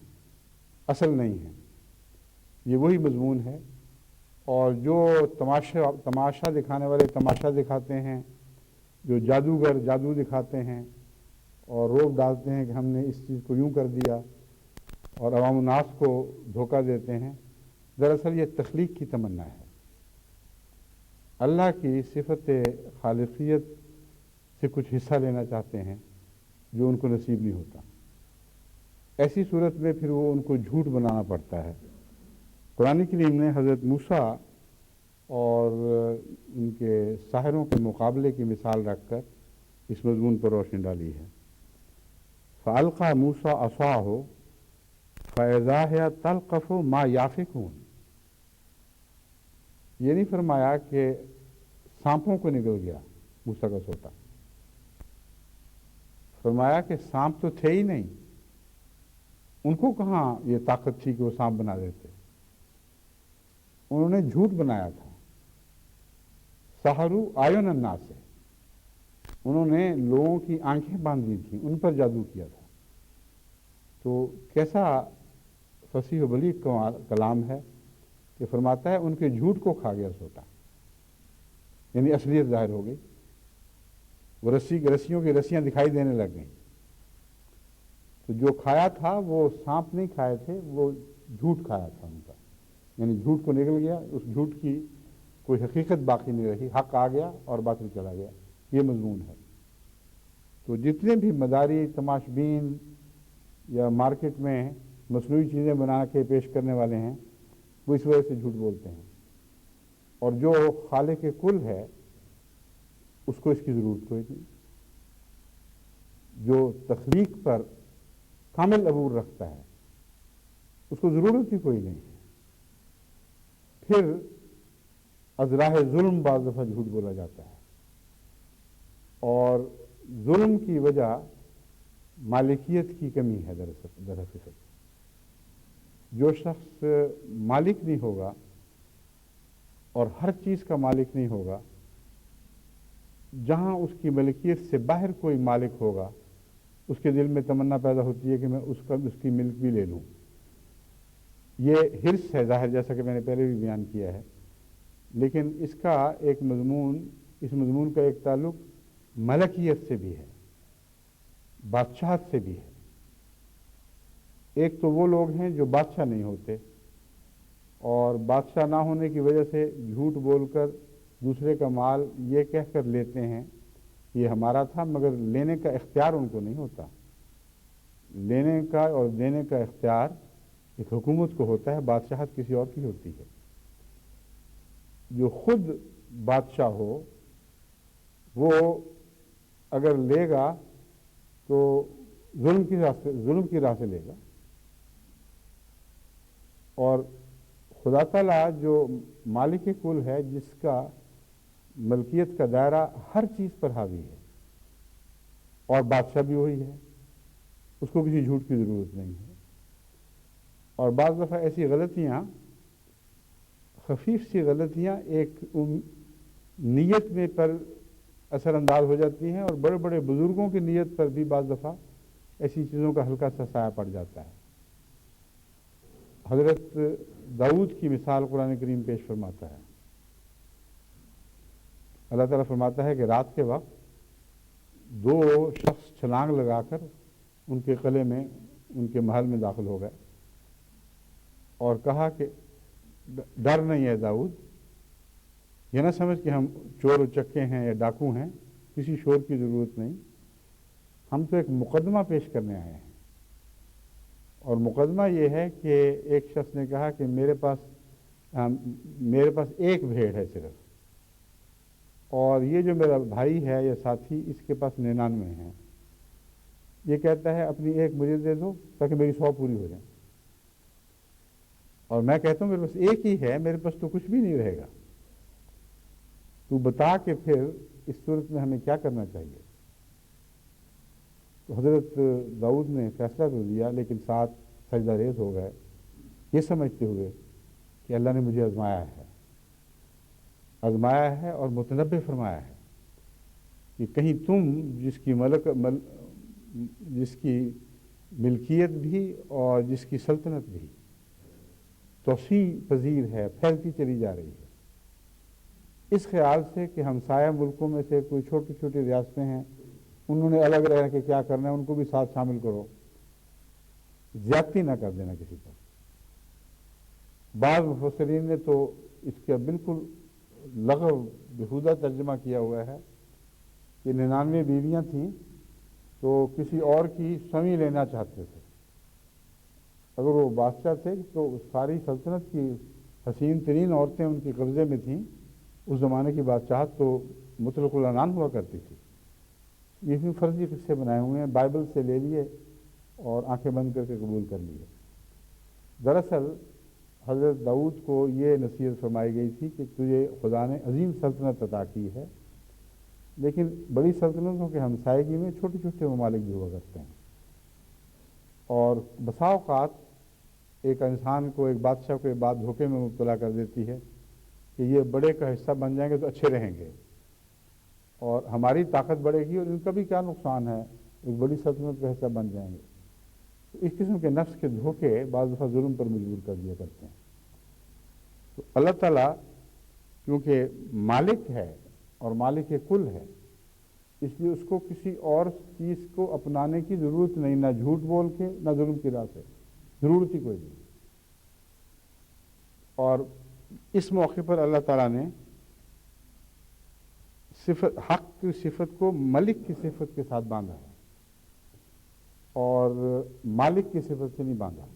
اصل نہیں ہیں، یہ وہی مضمون ہے۔ اور جو تماشا دکھانے والے تماشا دکھاتے ہیں، جو جادوگر جادو دکھاتے ہیں اور روپ ڈالتے ہیں کہ ہم نے اس چیز کو یوں کر دیا، اور عوام الناس کو دھوکہ دیتے ہیں، دراصل یہ تخلیق کی تمنا ہے۔ اللہ کی صفت خالقیت سے کچھ حصہ لینا چاہتے ہیں جو ان کو نصیب نہیں ہوتا۔ ایسی صورت میں پھر وہ ان کو جھوٹ بنانا پڑتا ہے۔ قرآن کریم نے حضرت موسیٰ اور ان کے ساحروں کے مقابلے کی مثال رکھ کر اس مضمون پر روشنی ڈالی ہے۔ فَأَلْقَى مُوسَىٰ عَصَاهُ فَإِذَا هِيَ تَلْقَفُ مَا يَأْفِكُونَ۔ یہ نہیں فرمایا کہ سانپوں کو نکل گیا موسیٰ کا سوٹا، فرمایا کہ سانپ تو تھے ہی نہیں، ان کو کہاں یہ طاقت تھی کہ وہ سانپ بنا دیتے، انہوں نے جھوٹ بنایا تھا۔ سحروا اعین الناس سے، انہوں نے لوگوں کی آنکھیں باندھ دی تھیں، ان پر جادو کیا تھا۔ تو کیسا فصیح و بلیغ کلام ہے کہ فرماتا ہے ان کے جھوٹ کو کھا گیا سوٹا، یعنی اصلیت ظاہر ہو گئی، وہ رسیوں کی رسیاں دکھائی دینے لگ گئیں۔ تو جو کھایا تھا وہ سانپ نہیں کھائے تھے، وہ جھوٹ کھایا تھا ان کا، یعنی جھوٹ کو نکل گیا، اس جھوٹ کی کوئی حقیقت باقی نہیں رہی، حق آ گیا اور باطل چلا گیا، یہ مضمون ہے۔ تو جتنے بھی مداری تماشبین یا مارکیٹ میں مصنوعی چیزیں بنا کے پیش کرنے والے ہیں، وہ اس وجہ سے جھوٹ بولتے ہیں، اور جو خالق کل ہے اس کو اس کی ضرورت کوئی نہیں، جو تخلیق پر کامل عبور رکھتا ہے اس کو ضرورت ہی کوئی نہیں ہے۔ پھر از راہ ظلم بعض دفعہ جھوٹ بولا جاتا ہے، اور ظلم کی وجہ مالکیت کی کمی ہے۔ دراصل جو شخص مالک نہیں ہوگا اور ہر چیز کا مالک نہیں ہوگا، جہاں اس کی ملکیت سے باہر کوئی مالک ہوگا اس کے دل میں تمنا پیدا ہوتی ہے کہ میں اس کی ملک بھی لے لوں۔ یہ حرص ہے ظاہر، جیسا کہ میں نے پہلے بھی بیان کیا ہے، لیکن اس مضمون کا ایک تعلق ملکیت سے بھی ہے، بادشاہت سے بھی ہے۔ ایک تو وہ لوگ ہیں جو بادشاہ نہیں ہوتے اور بادشاہ نہ ہونے کی وجہ سے جھوٹ بول کر دوسرے کا مال یہ کہہ کر لیتے ہیں یہ ہمارا تھا، مگر لینے کا اختیار ان کو نہیں ہوتا۔ لینے کا اور دینے کا اختیار ایک حکومت کو ہوتا ہے، بادشاہت کسی اور کی ہوتی ہے۔ جو خود بادشاہ ہو وہ اگر لے گا تو ظلم کی راہ سے لے گا، اور خدا تعالیٰ جو مالک کل ہے، جس کا ملکیت کا دائرہ ہر چیز پر حاوی ہے، اور بادشاہ بھی وہی ہے، اس کو کسی جھوٹ کی ضرورت نہیں ہے۔ اور بعض دفعہ ایسی غلطیاں، خفیف سی غلطیاں ایک نیت میں پر اثر انداز ہو جاتی ہیں، اور بڑے بڑے بزرگوں کی نیت پر بھی بعض دفعہ ایسی چیزوں کا ہلکا سا سایہ پڑ جاتا ہے۔ حضرت داؤد کی مثال قرآن کریم پیش فرماتا ہے۔ اللہ تعالیٰ فرماتا ہے کہ رات کے وقت دو شخص چھلانگ لگا کر ان کے قلعے میں، ان کے محل میں داخل ہو گئے اور کہا کہ ڈر نہیں ہے داؤد، یہ نہ سمجھ کہ ہم چور و چکے ہیں یا ڈاکو ہیں، کسی شور کی ضرورت نہیں، ہم تو ایک مقدمہ پیش کرنے آئے ہیں۔ اور مقدمہ یہ ہے کہ ایک شخص نے کہا کہ میرے پاس ایک بھیڑ ہے صرف، اور یہ جو میرا بھائی ہے یا ساتھی اس کے پاس 99 ہیں، یہ کہتا ہے اپنی ایک مجھے دے دو تاکہ میری 100 پوری ہو جائیں، اور میں کہتا ہوں میرے پاس ایک ہی ہے، میرے پاس تو کچھ بھی نہیں رہے گا، تو بتا کہ پھر اس صورت میں ہمیں کیا کرنا چاہیے۔ تو حضرت داؤد نے فیصلہ تو دیا، لیکن ساتھ سجدہ ریز ہو گئے یہ سمجھتے ہوئے کہ اللہ نے مجھے آزمایا ہے اور متنبع فرمایا ہے کہ کہیں تم جس کی ملکیت بھی اور جس کی سلطنت بھی توسیع پذیر ہے، پھیلتی چلی جا رہی ہے، اس خیال سے کہ ہمسایہ ملکوں میں سے کوئی چھوٹی چھوٹی ریاستیں ہیں، انہوں نے الگ رہ کے کیا کرنا ہے، ان کو بھی ساتھ شامل کرو، زیادتی نہ کر دینا کسی پر۔ بعض مفسرین نے تو اس کا بالکل لغو بہودہ ترجمہ کیا ہوا ہے کہ 99 بیویاں تھیں تو کسی اور کی سویں لینا چاہتے تھے۔ اگر وہ بادشاہ تھے تو ساری سلطنت کی حسین ترین عورتیں ان کے قبضے میں تھیں۔ اس زمانے کی بادشاہت تو مطلق العنان ہوا کرتی تھی۔ یہ بھی فرضی قصے بنائے ہوئے ہیں، بائبل سے لے لیے اور آنکھیں بند کر کے قبول کر لیے۔ دراصل حضرت داؤد کو یہ نصیحت فرمائی گئی تھی کہ تجھے خدا نے عظیم سلطنت عطا کی ہے، لیکن بڑی سلطنتوں کے ہمسائیگی میں چھوٹے چھوٹے ممالک بھی ہوا کرتے ہیں، اور بسا اوقات ایک انسان کو، ایک بادشاہ کو یہ بات دھوکے میں مبتلا کر دیتی ہے کہ یہ بڑے کا حصہ بن جائیں گے تو اچھے رہیں گے اور ہماری طاقت بڑھے گی، اور ان کا بھی کیا نقصان ہے، ایک بڑی سلطنت کا حصہ بن جائیں گے۔ تو اس قسم کے نفس کے دھوکے بعض دفعہ ظلم پر مجبور کر دیا کرتے ہیں۔ تو اللہ تعالیٰ کیونکہ مالک ہے اور مالک کل ہے، اس لیے اس کو کسی اور چیز کو اپنانے کی ضرورت نہیں، نہ جھوٹ بول کے نہ ظلم کی راہ سے، ضرورت ہی کوئی نہیں۔ اور اس موقع پر اللہ تعالیٰ نے حق کی صفت کو ملک کی صفت کے ساتھ باندھا ہے اور مالک کی صفت سے نہیں باندھا۔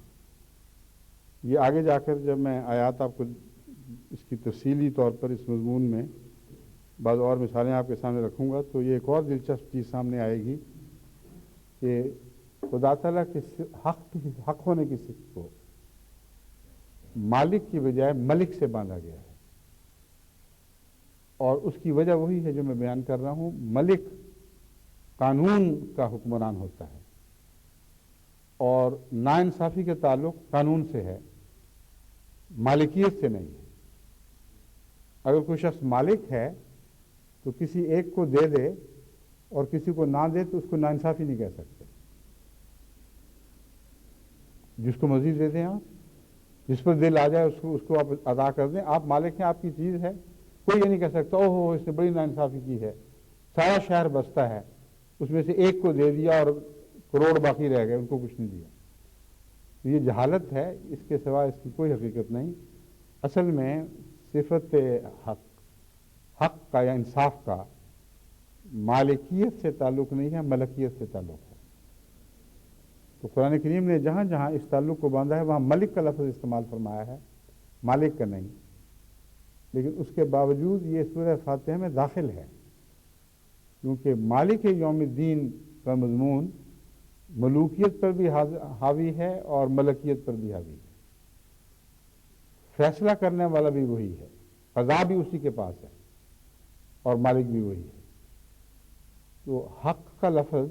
یہ آگے جا کر جب میں آیات آپ کو اس کی تفصیلی طور پر اس مضمون میں بعض اور مثالیں آپ کے سامنے رکھوں گا تو یہ ایک اور دلچسپ چیز سامنے آئے گی کہ خدا تعالیٰ کے حق ہونے کی صفت کو مالک کی بجائے ملک سے باندھا گیا ہے، اور اس کی وجہ وہی ہے جو میں بیان کر رہا ہوں۔ ملک قانون کا حکمران ہوتا ہے اور ناانصافی کا تعلق قانون سے ہے، مالکیت سے نہیں ہے۔ اگر کوئی شخص مالک ہے تو کسی ایک کو دے دے اور کسی کو نہ دے تو اس کو ناانصافی نہیں کہہ سکتے۔ جس کو مزید دے دیں آپ، جس پر دل آ جائے اس کو آپ ادا کر دیں، آپ مالک ہیں، آپ کی چیز ہے، کوئی یہ نہیں کہہ سکتا اوہ اس نے بڑی ناانصافی کی ہے، سارا شہر بستا ہے، اس میں سے ایک کو دے دیا اور کروڑ باقی رہ گئے، ان کو کچھ نہیں دیا۔ یہ جہالت ہے، اس کے سوا اس کی کوئی حقیقت نہیں۔ اصل میں صفت حق کا یا انصاف کا مالکیت سے تعلق نہیں ہے، ملکیت سے تعلق ہے۔ تو قرآن کریم نے جہاں جہاں اس تعلق کو باندھا ہے وہاں ملک کا لفظ استعمال فرمایا ہے، مالک کا نہیں۔ لیکن اس کے باوجود یہ سورہ فاتحہ میں داخل ہے، کیونکہ مالک یوم الدین کا مضمون ملوکیت پر بھی حاوی ہے اور ملکیت پر بھی حاوی ہے۔ فیصلہ کرنے والا بھی وہی ہے، قضا بھی اسی کے پاس ہے اور مالک بھی وہی ہے۔ تو حق کا لفظ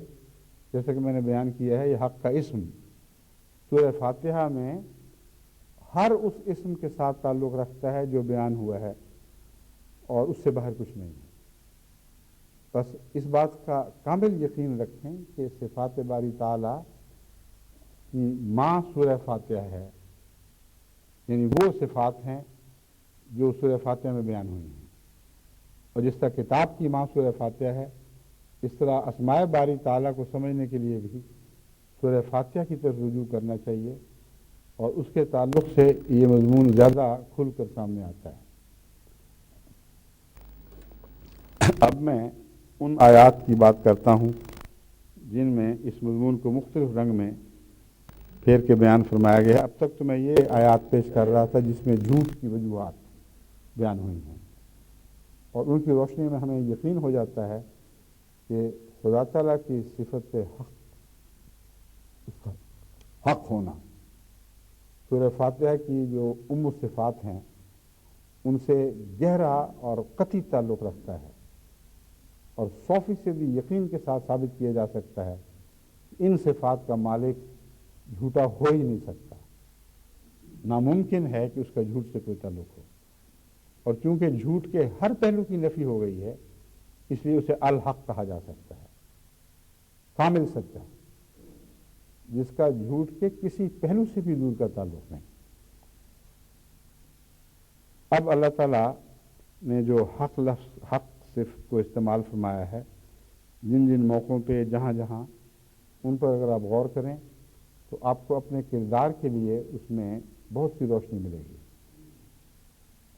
جیسا کہ میں نے بیان کیا ہے، یہ حق کا اسم سورہ فاتحہ میں ہر اس اسم کے ساتھ تعلق رکھتا ہے جو بیان ہوا ہے، اور اس سے باہر کچھ نہیں ہے۔ بس اس بات کا کامل یقین رکھیں کہ صفات باری تعالیٰ کی ماں سورہ فاتحہ ہے، یعنی وہ صفات ہیں جو سورہ فاتحہ میں بیان ہوئی ہیں، اور جس طرح کتاب کی ماں سورہ فاتحہ ہے، اس طرح اسماء باری تعالیٰ کو سمجھنے کے لیے بھی سورہ فاتحہ کی طرف رجوع کرنا چاہیے، اور اس کے تعلق سے یہ مضمون زیادہ کھل کر سامنے آتا ہے۔ اب میں ان آیات کی بات کرتا ہوں جن میں اس مضمون کو مختلف رنگ میں پھیر کے بیان فرمایا گیا ہے۔ اب تک تو میں یہ آیات پیش کر رہا تھا جس میں جھوٹ کی وجوہات بیان ہوئی ہیں، اور ان کی روشنی میں ہمیں یقین ہو جاتا ہے کہ خدا تعالیٰ کی صفت حق، اس کا حق ہونا سورہ فاتحہ کی جو صفات ہیں ان سے گہرا اور قطعی تعلق رکھتا ہے، اور 100% یقین کے ساتھ ثابت کیا جا سکتا ہے کہ ان صفات کا مالک جھوٹا ہو ہی نہیں سکتا۔ ناممکن ہے کہ اس کا جھوٹ سے کوئی تعلق ہو، اور چونکہ جھوٹ کے ہر پہلو کی نفی ہو گئی ہے اس لیے اسے الحق کہا جا سکتا ہے، کامل سچا، جس کا جھوٹ کے کسی پہلو سے بھی دور کا تعلق نہیں۔ اب اللہ تعالیٰ نے جو حق لفظ، حق صفت کو استعمال فرمایا ہے، جن جن موقعوں پہ جہاں جہاں، ان پر اگر آپ غور کریں تو آپ کو اپنے کردار کے لیے اس میں بہت سی روشنی ملے گی،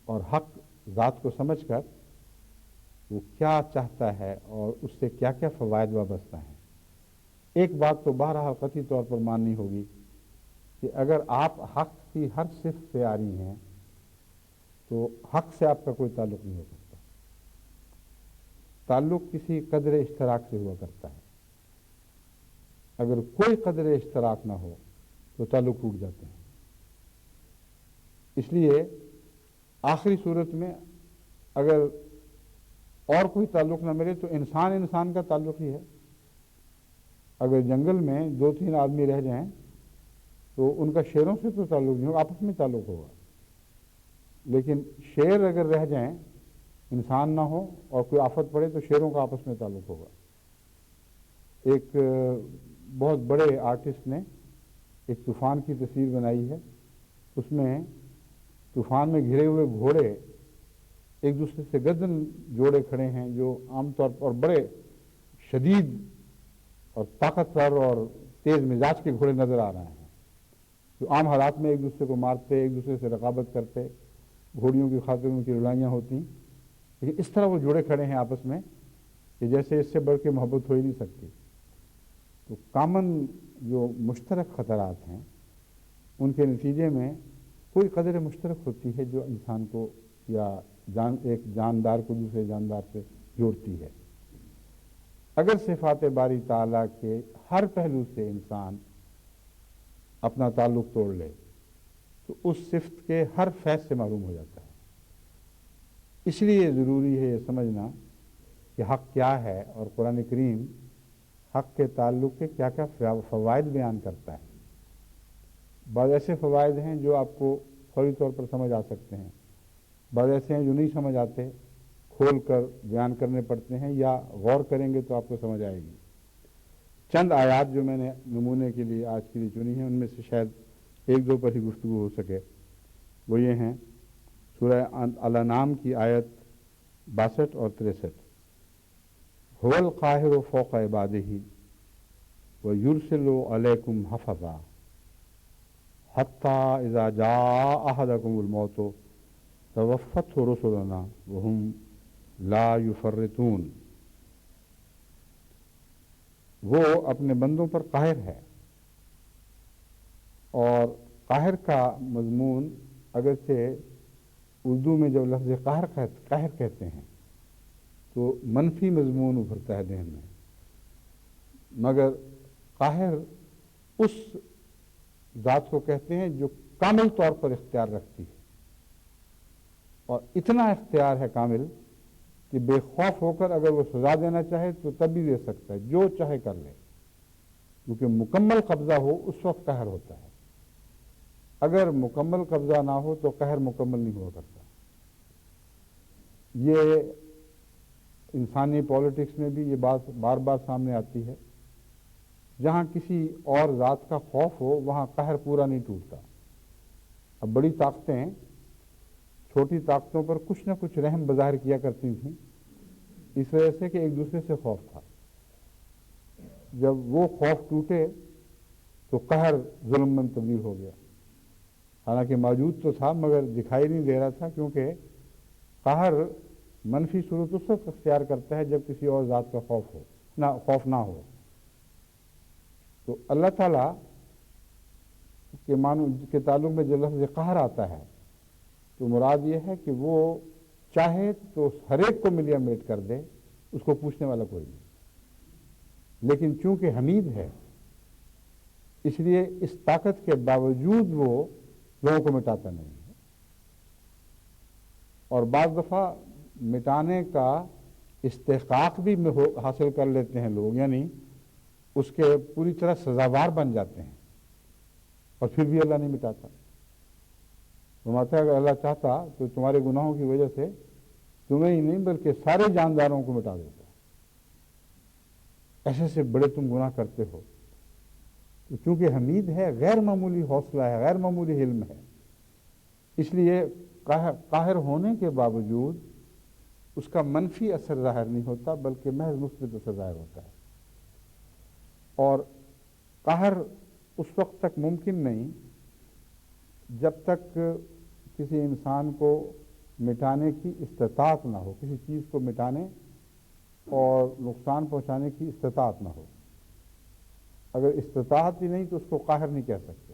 اور حق ذات کو سمجھ کر وہ کیا چاہتا ہے اور اس سے کیا کیا فوائد وابستہ ہیں۔ ایک بات تو بہرحال قطعی طور پر ماننی ہوگی کہ اگر آپ حق کی ہر صفت سے آ رہی ہیں تو حق سے آپ کا کوئی تعلق نہیں ہو سکتا، تعلق کسی قدر اشتراک سے ہوا کرتا ہے، اگر کوئی قدر اشتراک نہ ہو تو تعلق ٹوٹ جاتے ہیں۔ اس لیے آخری صورت میں اگر اور کوئی تعلق نہ ملے تو انسان انسان کا تعلق ہی ہے۔ اگر جنگل میں 2-3 آدمی رہ جائیں تو ان کا شیروں سے تو تعلق نہیں ہوگا، آپس میں تعلق ہوگا، لیکن شیر اگر رہ جائیں، انسان نہ ہو اور کوئی آفت پڑے تو شیروں کا آپس میں تعلق ہوگا۔ ایک بہت بڑے آرٹسٹ نے ایک طوفان کی تصویر بنائی ہے، اس میں طوفان میں گھرے ہوئے گھوڑے ایک دوسرے سے گردن جوڑے کھڑے ہیں، جو عام طور پر بڑے شدید اور طاقتور اور تیز مزاج کے گھوڑے نظر آ رہے ہیں، جو عام حالات میں ایک دوسرے کو مارتے، ایک دوسرے سے رقابت کرتے، گھوڑیوں کی خاطر ان کی لڑائیاں ہوتی، لیکن اس طرح وہ جوڑے کھڑے ہیں آپس میں کہ جیسے اس سے بڑھ کے محبت ہو ہی نہیں سکتی۔ تو کامن جو مشترک خطرات ہیں ان کے نتیجے میں کوئی قدر مشترک ہوتی ہے جو انسان کو یا ایک جاندار کو دوسرے جاندار سے جوڑتی ہے۔ اگر صفات باری تعالیٰ کے ہر پہلو سے انسان اپنا تعلق توڑ لے تو اس صفت کے ہر فیض سے محروم ہو جاتا ہے۔ اس لیے ضروری ہے یہ سمجھنا کہ حق کیا ہے، اور قرآن کریم حق کے تعلق کے کیا کیا فوائد بیان کرتا ہے۔ بعض ایسے فوائد ہیں جو آپ کو فوری طور پر سمجھ آ سکتے ہیں، بعض ایسے ہیں جو نہیں سمجھ آتے، کھول کر بیان کرنے پڑتے ہیں، یا غور کریں گے تو آپ کو سمجھ آئے گی۔ چند آیات جو میں نے نمونے کے لیے آج کے لیے چنی ہیں، ان میں سے شاید 1-2 پر ہی گفتگو ہو سکے۔ وہ یہ ہیں، سورہ الانعام کی آیت 62 اور 63، هو القاہر فوق عبادہ ویرسل علیکم حفظا حتی اذا جاء احدکم الموت توفته رسلنا وهم لا یفرطون۔ وہ اپنے بندوں پر قاہر ہے، اور قاہر کا مضمون اگرچہ اردو میں جب لفظ قاہر کہتے ہیں تو منفی مضمون ابھرتا ہے ذہن میں، مگر قاہر اس ذات کو کہتے ہیں جو کامل طور پر اختیار رکھتی ہے، اور اتنا اختیار ہے کامل کہ بے خوف ہو کر اگر وہ سزا دینا چاہے تو تب بھی دے سکتا ہے، جو چاہے کر لے، کیونکہ مکمل قبضہ ہو اس وقت قہر ہوتا ہے، اگر مکمل قبضہ نہ ہو تو قہر مکمل نہیں ہوا کرتا۔ یہ انسانی پالیٹکس میں بھی یہ بات بار بار سامنے آتی ہے، جہاں کسی اور ذات کا خوف ہو وہاں قہر پورا نہیں ٹوٹتا۔ اب بڑی طاقتیں چھوٹی طاقتوں پر کچھ نہ کچھ رحم بظاہر کیا کرتی تھیں، اس وجہ سے کہ ایک دوسرے سے خوف تھا۔ جب وہ خوف ٹوٹے تو قہر ظلم میں تبدیل ہو گیا، حالانکہ موجود تو تھا مگر دکھائی نہیں دے رہا تھا، کیونکہ قہر منفی صورت اس وقت اختیار کرتا ہے جب کسی اور ذات کا خوف نہ ہو۔ تو اللہ تعالیٰ کے تعلق میں جو لفظ قہر آتا ہے تو مراد یہ ہے کہ وہ چاہے تو ہر ایک کو ملیا میٹ کر دے، اس کو پوچھنے والا کوئی نہیں، لیکن چونکہ حمید ہے اس لیے اس طاقت کے باوجود وہ لوگوں کو مٹاتا نہیں ہے، اور بعض دفعہ مٹانے کا استحقاق بھی حاصل کر لیتے ہیں لوگ، یعنی اس کے پوری طرح سزاوار بن جاتے ہیں، اور پھر بھی اللہ نہیں مٹاتا۔ فرماتا ہے اگر اللہ چاہتا تو تمہارے گناہوں کی وجہ سے تمہیں ہی نہیں بلکہ سارے جانداروں کو مٹا دیتا، ایسے سے بڑے تم گناہ کرتے ہو۔ تو چونکہ حمید ہے، غیر معمولی حوصلہ ہے، غیر معمولی علم ہے، اس لیے قاہر ہونے کے باوجود اس کا منفی اثر ظاہر نہیں ہوتا بلکہ محض مثبت اثر ظاہر ہوتا ہے۔ اور قہر اس وقت تک ممکن نہیں جب تک کسی انسان کو مٹانے کی استطاعت نہ ہو، کسی چیز کو مٹانے اور نقصان پہنچانے کی استطاعت نہ ہو۔ اگر استطاعت ہی نہیں تو اس کو قاہر نہیں کہہ سکتے۔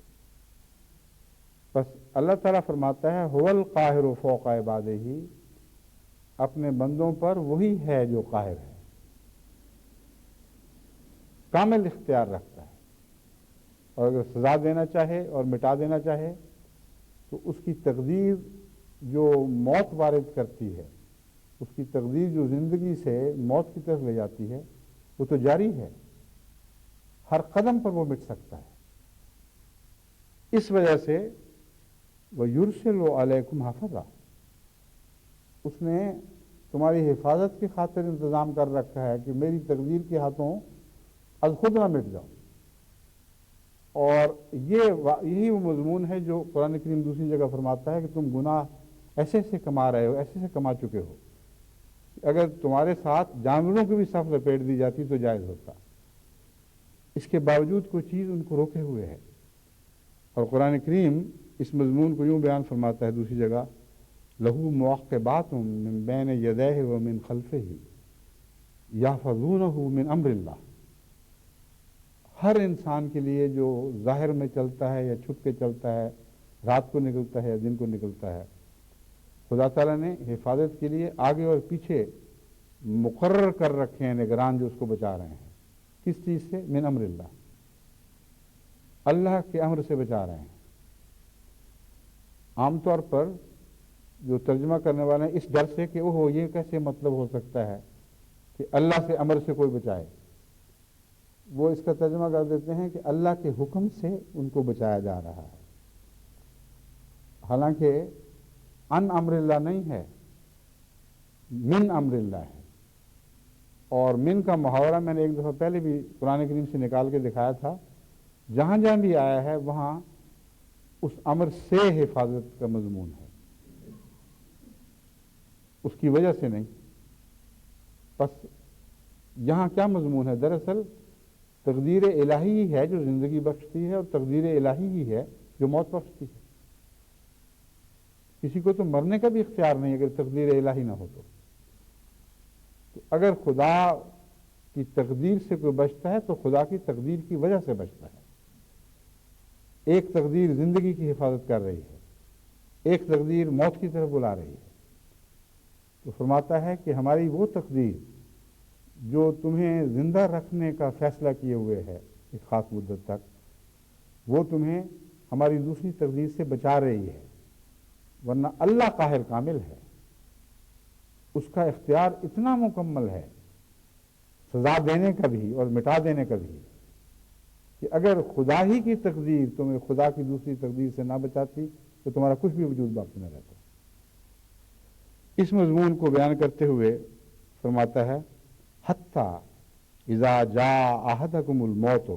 بس اللہ تعالیٰ فرماتا ہے هو القاہر فوق عبادہ، اپنے بندوں پر وہی ہے جو قاہر ہے، کامل اختیار رکھتا ہے، اور اگر سزا دینا چاہے اور مٹا دینا چاہے تو اس کی تقدیر جو موت وارد کرتی ہے، اس کی تقدیر جو زندگی سے موت کی طرف لے جاتی ہے، وہ تو جاری ہے، ہر قدم پر وہ مٹ سکتا ہے۔ اس وجہ سے وَيُرْسِلُ عَلَيْكُمْ حَفَظًا، اس نے تمہاری حفاظت کی خاطر انتظام کر رکھا ہے کہ میری تقدیر کے ہاتھوں از خود نہ مٹ جاؤ۔ اور یہی وہ مضمون ہے جو قرآن کریم دوسری جگہ فرماتا ہے کہ تم گناہ ایسے سے کما رہے ہو، ایسے سے کما چکے ہو، اگر تمہارے ساتھ جانوروں کی بھی صف لپیٹ دی جاتی تو جائز ہوتا، اس کے باوجود کوئی چیز ان کو روکے ہوئے ہے۔ اور قرآن کریم اس مضمون کو یوں بیان فرماتا ہے دوسری جگہ لہو معقبات من بین یدیہ ومن خلفہ یحفظونہ من امر اللہ، ہر انسان کے لیے جو ظاہر میں چلتا ہے یا چھپ کے چلتا ہے، رات کو نکلتا ہے یا دن کو نکلتا ہے، خدا تعالیٰ نے حفاظت کے لیے آگے اور پیچھے مقرر کر رکھے ہیں نگران جو اس کو بچا رہے ہیں۔ کس چیز سے؟ من امر اللہ، اللہ کے امر سے بچا رہے ہیں۔ عام طور پر جو ترجمہ کرنے والے ہیں اس ڈر سے کہ اوہ یہ کیسے مطلب ہو سکتا ہے کہ اللہ سے امر سے کوئی بچائے، وہ اس کا ترجمہ کر دیتے ہیں کہ اللہ کے حکم سے ان کو بچایا جا رہا ہے، حالانکہ ان امر اللہ نہیں ہے، من امر اللہ ہے۔ اور من کا محاورہ میں نے ایک دفعہ پہلے بھی قرآن کریم سے نکال کے دکھایا تھا، جہاں جہاں بھی آیا ہے وہاں اس امر سے حفاظت کا مضمون ہے، اس کی وجہ سے نہیں۔ بس یہاں کیا مضمون ہے؟ دراصل تقدیر الہی ہی ہے جو زندگی بخشتی ہے، اور تقدیر الہی ہی ہے جو موت بخشتی ہے۔ کسی کو تو مرنے کا بھی اختیار نہیں اگر تقدیر الہی نہ ہو تو اگر خدا کی تقدیر سے کوئی بچتا ہے تو خدا کی تقدیر کی وجہ سے بچتا ہے۔ ایک تقدیر زندگی کی حفاظت کر رہی ہے، ایک تقدیر موت کی طرف بلا رہی ہے۔ تو فرماتا ہے کہ ہماری وہ تقدیر جو تمہیں زندہ رکھنے کا فیصلہ کیے ہوئے ہے ایک خاص مدت تک، وہ تمہیں ہماری دوسری تقدیر سے بچا رہی ہے، ورنہ اللہ قاہر کامل ہے، اس کا اختیار اتنا مکمل ہے سزا دینے کا بھی اور مٹا دینے کا بھی، کہ اگر خدا ہی کی تقدیر تمہیں خدا کی دوسری تقدیر سے نہ بچاتی تو تمہارا کچھ بھی وجود باقی نہ رہتا۔ اس مضمون کو بیان کرتے ہوئے فرماتا ہے حتی اذا جاء احدکم الموت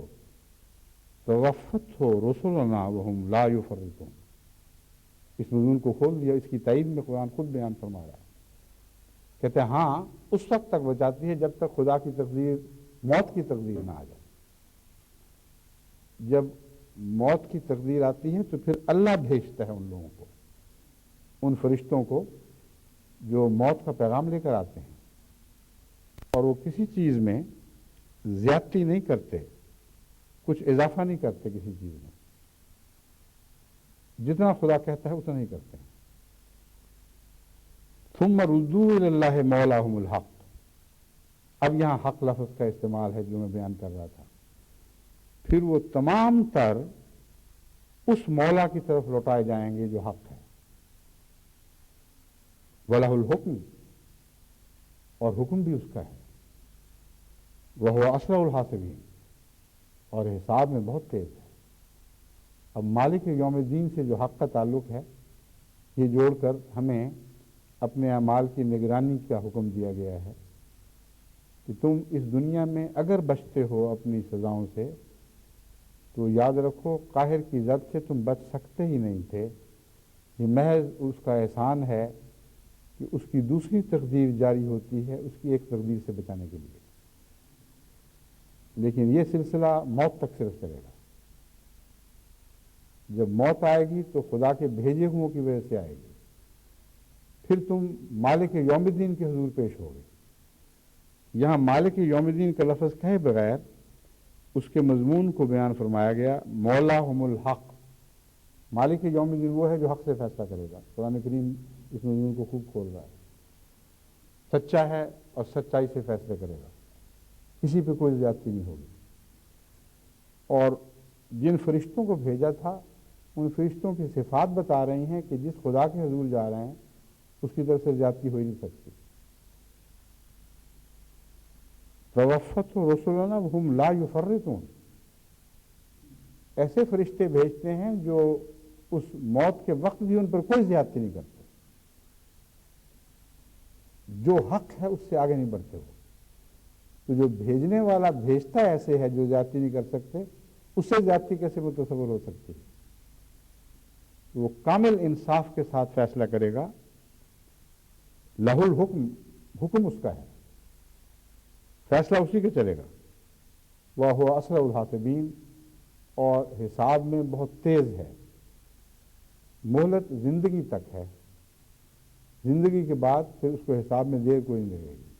توفته رسلنا وهم لا يفرطون۔ اس مضمون کو کھول دیا، اس کی تائید میں قرآن خود بیان فرما رہا ہے، کہتے ہیں ہاں اس وقت تک بچاتی ہے جب تک خدا کی تقدیر موت کی تقدیر نہ آ جائے۔ جب موت کی تقدیر آتی ہے تو پھر اللہ بھیجتا ہے ان لوگوں کو، ان فرشتوں کو جو موت کا پیغام لے کر آتے ہیں، اور وہ کسی چیز میں زیادتی نہیں کرتے، کچھ اضافہ نہیں کرتے کسی چیز میں، جتنا خدا کہتا ہے اتنا نہیں کرتے۔ ثم ردوا الی اللہ مولاہم الحق، اب یہاں حق لفظ کا استعمال ہے جو میں بیان کر رہا تھا، پھر وہ تمام تر اس مولا کی طرف لوٹائے جائیں گے جو حق ہے، وَلَهُ الْحُكْمُ، اور حکم بھی اس کا ہے، وَهُوَ أَسْرَعُ الْحَاسِبِينَ، اور حساب میں بہت تیز ہے۔ اب مالک یوم الدین سے جو حق کا تعلق ہے یہ جوڑ کر ہمیں اپنے اعمال کی نگرانی کا حکم دیا گیا ہے کہ تم اس دنیا میں اگر بچتے ہو اپنی سزاؤں سے تو یاد رکھو قاہر کی زد سے تم بچ سکتے ہی نہیں تھے، یہ محض اس کا احسان ہے کہ اس کی دوسری تقدیر جاری ہوتی ہے اس کی ایک تقدیر سے بچانے کے لیے، لیکن یہ سلسلہ موت تک صرف چلے گا۔ جب موت آئے گی تو خدا کے بھیجے ہوں کی وجہ سے آئے گی، پھر تم مالک یوم الدین کے حضور پیش ہوگے۔ یہاں مالک یوم الدین کا لفظ کہے بغیر اس کے مضمون کو بیان فرمایا گیا، مولاہم الحق۔ مالک یوم الدین وہ ہے جو حق سے فیصلہ کرے گا۔ قرآن کریم اس مضمون کو خوب کھول رہا ہے، سچا ہے اور سچائی سے فیصلے کرے گا، کسی پہ کوئی زیادتی نہیں ہوگی۔ اور جن فرشتوں کو بھیجا تھا ان فرشتوں کی صفات بتا رہی ہیں کہ جس خدا کے حضور جا رہے ہیں اس کی طرف سے زیادتی ہو ہی نہیں سکتی۔ توفت رسولنا وہم لا یفرطون، ایسے فرشتے بھیجتے ہیں جو اس موت کے وقت بھی ان پر کوئی زیادتی نہیں کرتے، جو حق ہے اس سے آگے نہیں بڑھتے وہ۔ تو جو بھیجنے والا بھیجتا ایسے ہے جو زیادتی نہیں کر سکتے، اس سے زیادتی کیسے متصور ہو سکتی ہے؟ وہ کامل انصاف کے ساتھ فیصلہ کرے گا، لہ الحکم، حکم اس کا ہے، فیصلہ اسی کے چلے گا، وہ اسرع الحاسبین، اور حساب میں بہت تیز ہے۔ مہلت زندگی تک ہے، زندگی کے بعد پھر اس کو حساب میں دیر کوئی نہیں لگے گی۔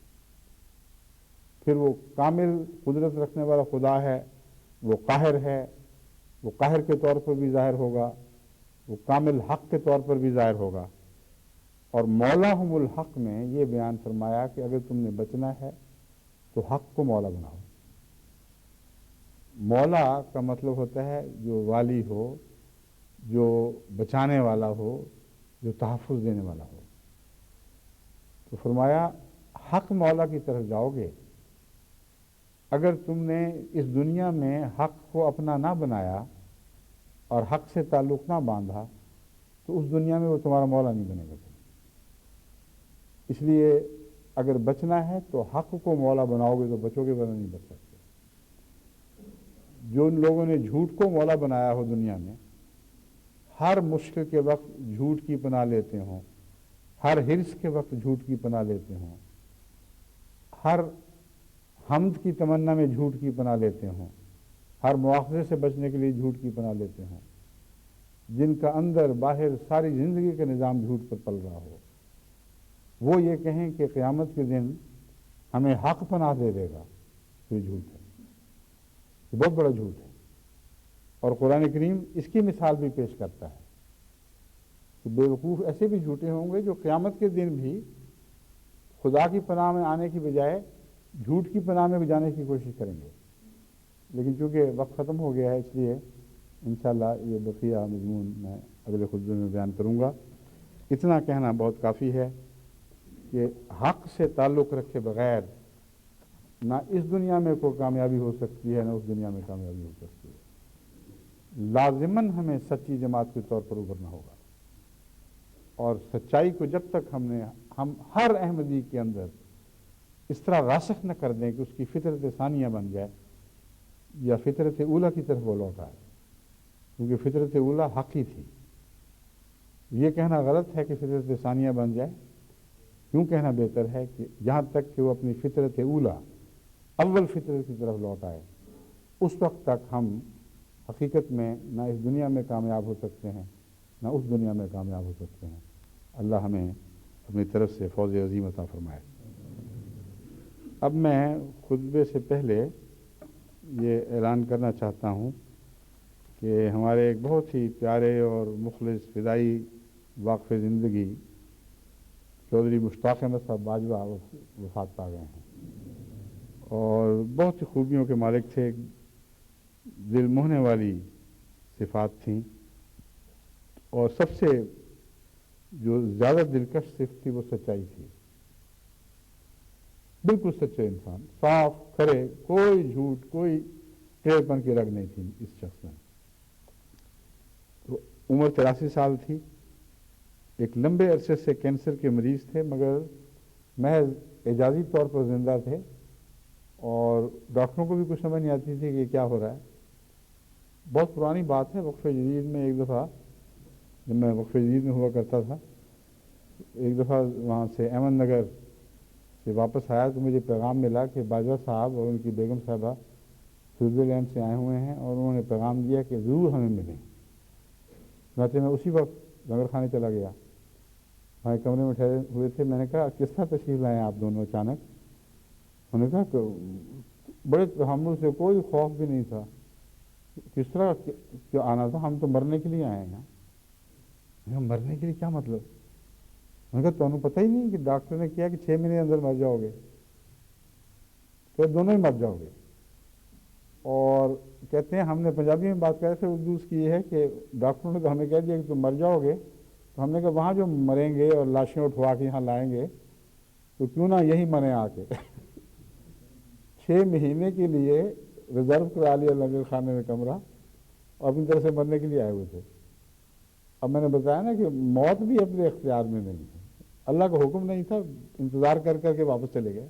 پھر وہ کامل قدرت رکھنے والا خدا ہے، وہ قاہر ہے، وہ قاہر کے طور پر بھی ظاہر ہوگا، وہ کامل حق کے طور پر بھی ظاہر ہوگا۔ اور مولاہم الحق میں یہ بیان فرمایا کہ اگر تم نے بچنا ہے تو حق کو مولا بناؤ۔ مولا کا مطلب ہوتا ہے جو والی ہو، جو بچانے والا ہو، جو تحفظ دینے والا ہو۔ تو فرمایا حق مولا کی طرف جاؤ گے، اگر تم نے اس دنیا میں حق کو اپنا نہ بنایا اور حق سے تعلق نہ باندھا تو اس دنیا میں وہ تمہارا مولا نہیں بنے گا۔ اس لیے اگر بچنا ہے تو حق کو مولا بناؤ گے تو بچو گے، ورنہ نہیں بچ سکتے۔ جو لوگوں نے جھوٹ کو مولا بنایا ہو دنیا میں، ہر مشکل کے وقت جھوٹ کی پناہ لیتے ہوں، ہر حرص کے وقت جھوٹ کی پناہ لیتے ہوں، ہر حمد کی تمنا میں جھوٹ کی پناہ لیتے ہوں، ہر مواخذے سے بچنے کے لیے جھوٹ کی پناہ لیتے ہوں، جن کا اندر باہر ساری زندگی کا نظام جھوٹ پر پل رہا ہو، وہ یہ کہیں کہ قیامت کے دن ہمیں حق پناہ دے دے گا، تو یہ جھوٹ ہے، یہ بہت بڑا جھوٹ ہے۔ اور قرآن کریم اس کی مثال بھی پیش کرتا ہے کہ بے وقوف ایسے بھی جھوٹے ہوں گے جو قیامت کے دن بھی خدا کی پناہ میں آنے کی بجائے جھوٹ کی پناہ میں بھی جانے کی کوشش کریں گے، لیکن چونکہ وقت ختم ہو گیا ہے اس لیے انشاءاللہ یہ بقیہ مضمون میں اگلے خطبے میں بیان کروں گا۔ اتنا کہنا بہت کافی ہے کہ حق سے تعلق رکھے بغیر نہ اس دنیا میں کوئی کامیابی ہو سکتی ہے، نہ اس دنیا میں کامیابی ہو سکتی ہے۔ لازماً ہمیں سچی جماعت کے طور پر ابھرنا ہوگا، اور سچائی کو جب تک ہم ہر احمدی کے اندر اس طرح راسخ نہ کر دیں کہ اس کی فطرت ثانیہ بن جائے یا فطرت اولیٰ کی طرف وہ لوٹ آئے، کیونکہ فطرت اولیٰ حق ہی تھی۔ یہ کہنا غلط ہے کہ فطرت ثانیہ بن جائے، کیوں کہنا بہتر ہے کہ جہاں تک کہ وہ اپنی فطرت اولیٰ اول فطرت کی طرف لوٹ آئے، اس وقت تک ہم حقیقت میں نہ اس دنیا میں کامیاب ہو سکتے ہیں نہ اس دنیا میں کامیاب ہو سکتے ہیں۔ اللہ ہمیں اپنی طرف سے فوز عظیم عطا فرمائے۔ اب میں خطبے سے پہلے یہ اعلان کرنا چاہتا ہوں کہ ہمارے ایک بہت ہی پیارے اور مخلص فدائی واقف زندگی چودھری مشتاق احمد صاحب باجوہ وفات پا گئے ہیں، اور بہت ہی خوبیوں کے مالک تھے، دل موہنے والی صفات تھیں، اور سب سے جو زیادہ دلکش صفت تھی وہ سچائی تھی۔ بالکل سچے انسان، صاف کھرے، کوئی جھوٹ، کوئی ٹیڑھ پن کی رگ نہیں تھی اس شخص میں۔ تو عمر 83 سال تھی، ایک لمبے عرصے سے کینسر کے مریض تھے، مگر محض اعجازی طور پر زندہ تھے، اور ڈاکٹروں کو بھی کچھ سمجھ نہیں آتی تھی کہ کیا ہو رہا ہے۔ بہت پرانی بات ہے، وقفہ جدید میں ایک دفعہ، جب میں وقفہ جدید میں ہوا کرتا تھا، ایک دفعہ وہاں سے احمد نگر سے واپس آیا تو مجھے پیغام ملا کہ باجوہ صاحب اور ان کی بیگم صاحبہ سوئٹزرلینڈ سے آئے ہوئے ہیں، اور انہوں نے پیغام دیا کہ ضرور ہمیں ملیں۔ چنانچہ میں اسی وقت لنگر خانے چلا گیا، وہاں کمرے میں ٹھہرے ہوئے تھے۔ میں نے کہا کس طرح تشریف لائے آپ دونوں اچانک؟ انہوں نے کہا کہ بڑے تحمل سے، کوئی خوف بھی نہیں تھا، کس طرح کیا آنا تھا، ہم تو مرنے کے لیے آئے ہیں یہاں۔ مرنے کے لیے کیا مطلب؟ انہوں نے کہا تو انہوں پتہ ہی نہیں کہ ڈاکٹر نے کیا کہ 6 مہینے اندر مر جاؤ گے، تو دونوں ہی مر جاؤ گے۔ اور کہتے ہیں ہم نے پنجابی میں بات کر رہے تھے، اردو اس کی یہ ہے کہ ڈاکٹروں نے تو ہمیں کہہ دیا کہ تم مر جاؤ گے، تو ہم نے کہا وہاں جو مریں گے اور لاشیں اٹھوا کے یہاں لائیں گے تو کیوں نہ یہی مریں آ کے۔ 6 مہینے کے لیے ریزرو کرا لیا لنگر خانے میں کمرہ، اور اپنی طرح سے مرنے کے لیے آئے ہوئے تھے۔ اب میں نے بتایا نا کہ موت بھی اپنے اختیار میں نہیں ہے، اللہ کا حکم نہیں تھا، انتظار کر کر کے واپس چلے گئے۔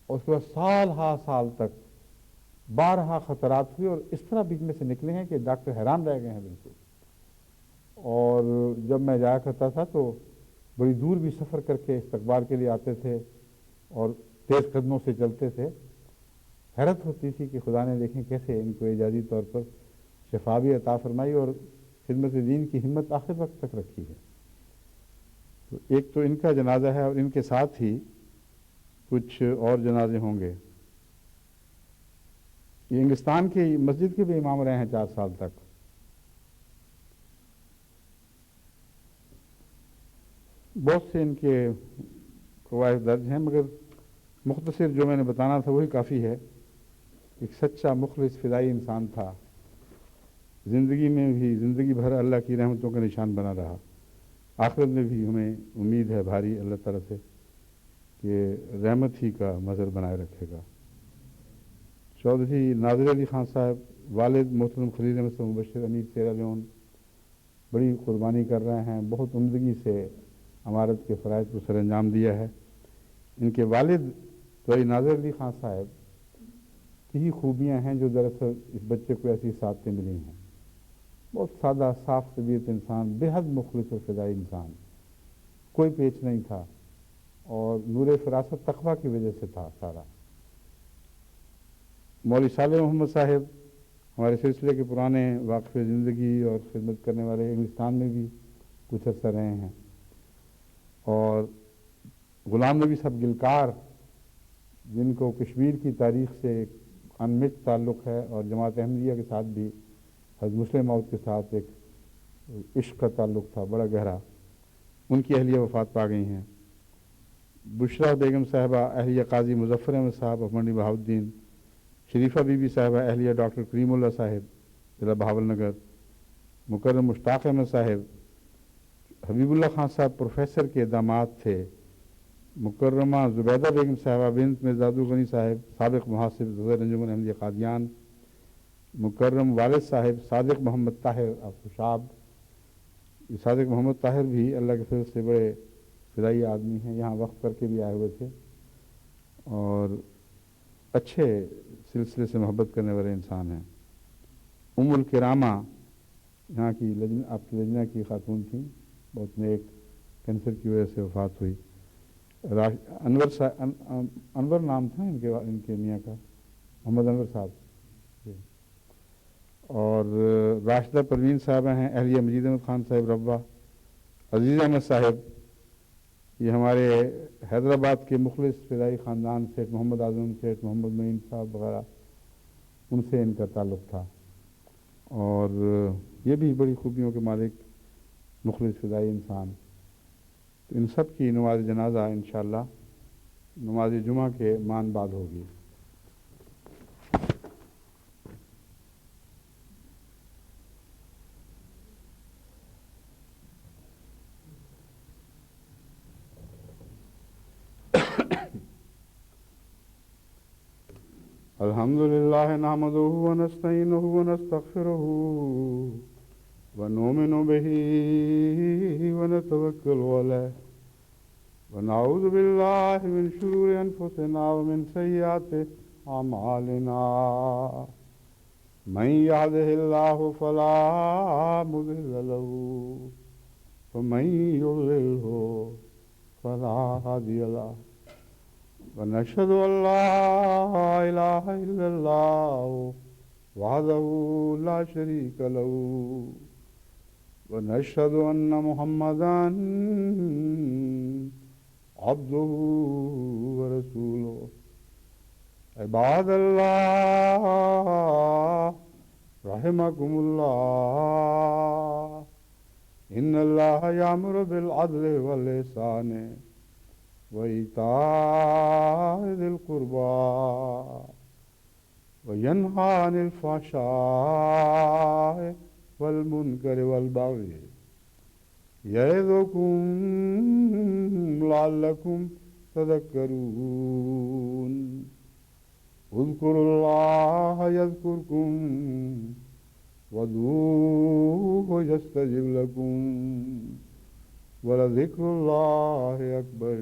اور اس کے بعد سال ہا سال تک بارہا خطرات ہوئے، اور اس طرح بیچ میں سے نکلے ہیں کہ ڈاکٹر حیران رہ گئے ہیں بالکل۔ اور جب میں جایا کرتا تھا تو بڑی دور بھی سفر کر کے استقبال کے لیے آتے تھے، اور تیز قدموں سے چلتے تھے۔ حیرت ہوتی تھی کہ خدا نے دیکھیں کیسے ان کو اعجازی طور پر شفا بھی عطا فرمائی اور خدمت دین کی ہمت آخر وقت تک رکھی ہے۔ تو ایک تو ان کا جنازہ ہے، اور ان کے ساتھ ہی کچھ اور جنازے ہوں گے۔ یہ انگلستان کی مسجد کے بھی امام رہے ہیں 4 سال تک۔ بہت سے ان کے فوائد درج ہیں، مگر مختصر جو میں نے بتانا تھا وہی کافی ہے۔ ایک سچا مخلص فدائی انسان تھا، زندگی میں بھی زندگی بھر اللہ کی رحمتوں کا نشان بنا رہا، آخرت میں بھی ہمیں امید ہے بھاری اللہ تعالیٰ سے کہ رحمت ہی کا مظہر بنائے رکھے گا۔ چودھری ناظر علی خان صاحب، والد محترم خلیل احمد صاحب مبشر امیر سیرا لیون، بڑی قربانی کر رہے ہیں، بہت عمدگی سے امارت کے فرائض کو سر انجام دیا ہے۔ ان کے والد چودھری ناظر علی خان صاحب کی ہی خوبیاں ہیں جو دراصل اس بچے کو ایسی سعادتیں ملی ہیں۔ بہت سادہ صاف طبیعت انسان، بے حد مخلص اور فدائی انسان، کوئی پیچ نہیں تھا، اور نور فراست تقویٰ کی وجہ سے تھا سارا۔ مولوی صالح محمد صاحب ہمارے سلسلے کے پرانے واقف زندگی اور خدمت کرنے والے، انگلستان میں بھی کچھ عرصہ رہے ہیں۔ اور غلام نبی صاحب گلکار، جن کو کشمیر کی تاریخ سے ایک انمٹ تعلق ہے، اور جماعت احمدیہ کے ساتھ بھی حضرت مسلم موعود کے ساتھ ایک عشق کا تعلق تھا بڑا گہرا، ان کی اہلیہ وفات پا گئی ہیں۔ بشرا بیگم صاحبہ اہلیہ قاضی مظفر احمد صاحب آف منڈی بہاؤالدین، شریفہ بی بی صاحبہ اہلیہ ڈاکٹر کریم اللہ صاحب ضلع بہاول نگر، مکرم مشتاق احمد صاحب، حبیب اللہ خان صاحب پروفیسر کے داماد تھے، مکرمہ زبیدہ بیگم صاحبہ بنت مرزا عبدالغنی صاحب سابق محاسب صدر انجمن احمدیہ قادیان، مکرم والد صاحب صادق محمد طاہر خوشاب۔ صادق محمد طاہر بھی اللہ کے فضل سے بڑے فدائی آدمی ہیں، یہاں وقت کر کے بھی آئے ہوئے تھے، اور اچھے سلسلے سے محبت کرنے والے انسان ہیں۔ ام الکرامہ یہاں کی آپ کی لجنہ کی خاتون تھیں، بہت نیک، کینسر کی وجہ سے وفات ہوئی۔ انور نام تھا ان کے میاں کا، محمد انور صاحب۔ اور راشدہ پروین صاحبہ ہیں اہلیہ مجید احمد خان صاحب ربوہ، عزیز احمد صاحب، یہ ہمارے حیدرآباد کے مخلص فدائی خاندان سیٹھ محمد اعظم، سیٹھ محمد معین صاحب وغیرہ، ان سے ان کا تعلق تھا، اور یہ بھی بڑی خوبیوں کے مالک مخلص فدائی انسان۔ تو ان سب کی نماز جنازہ انشاءاللہ نماز جمعہ کے مان بعد ہوگی۔ الحمد للہ نحمدہ ونستعینہ ونستغفرہ ونؤمن به ونتوكل عليه ونعوذ بالله من شرور أنفسنا ومن سيئات أعمالنا من يهده الله فلا مضل له ومن يضلله فلا هادي له ونشهد أن لا إله إلا الله وحده لا شريك له ونشهد أن محمدا عبده ورسوله عباد الله رحمكم الله إن الله يأمر بالعدل والإحسان وإيتاء ذي القربى وينهى عن الفحشاء والمنكر والبغي يعظكم لعلكم تذكرون اذكروا الله يذكركم وادعوه يستجب لكم ولذكر الله أكبر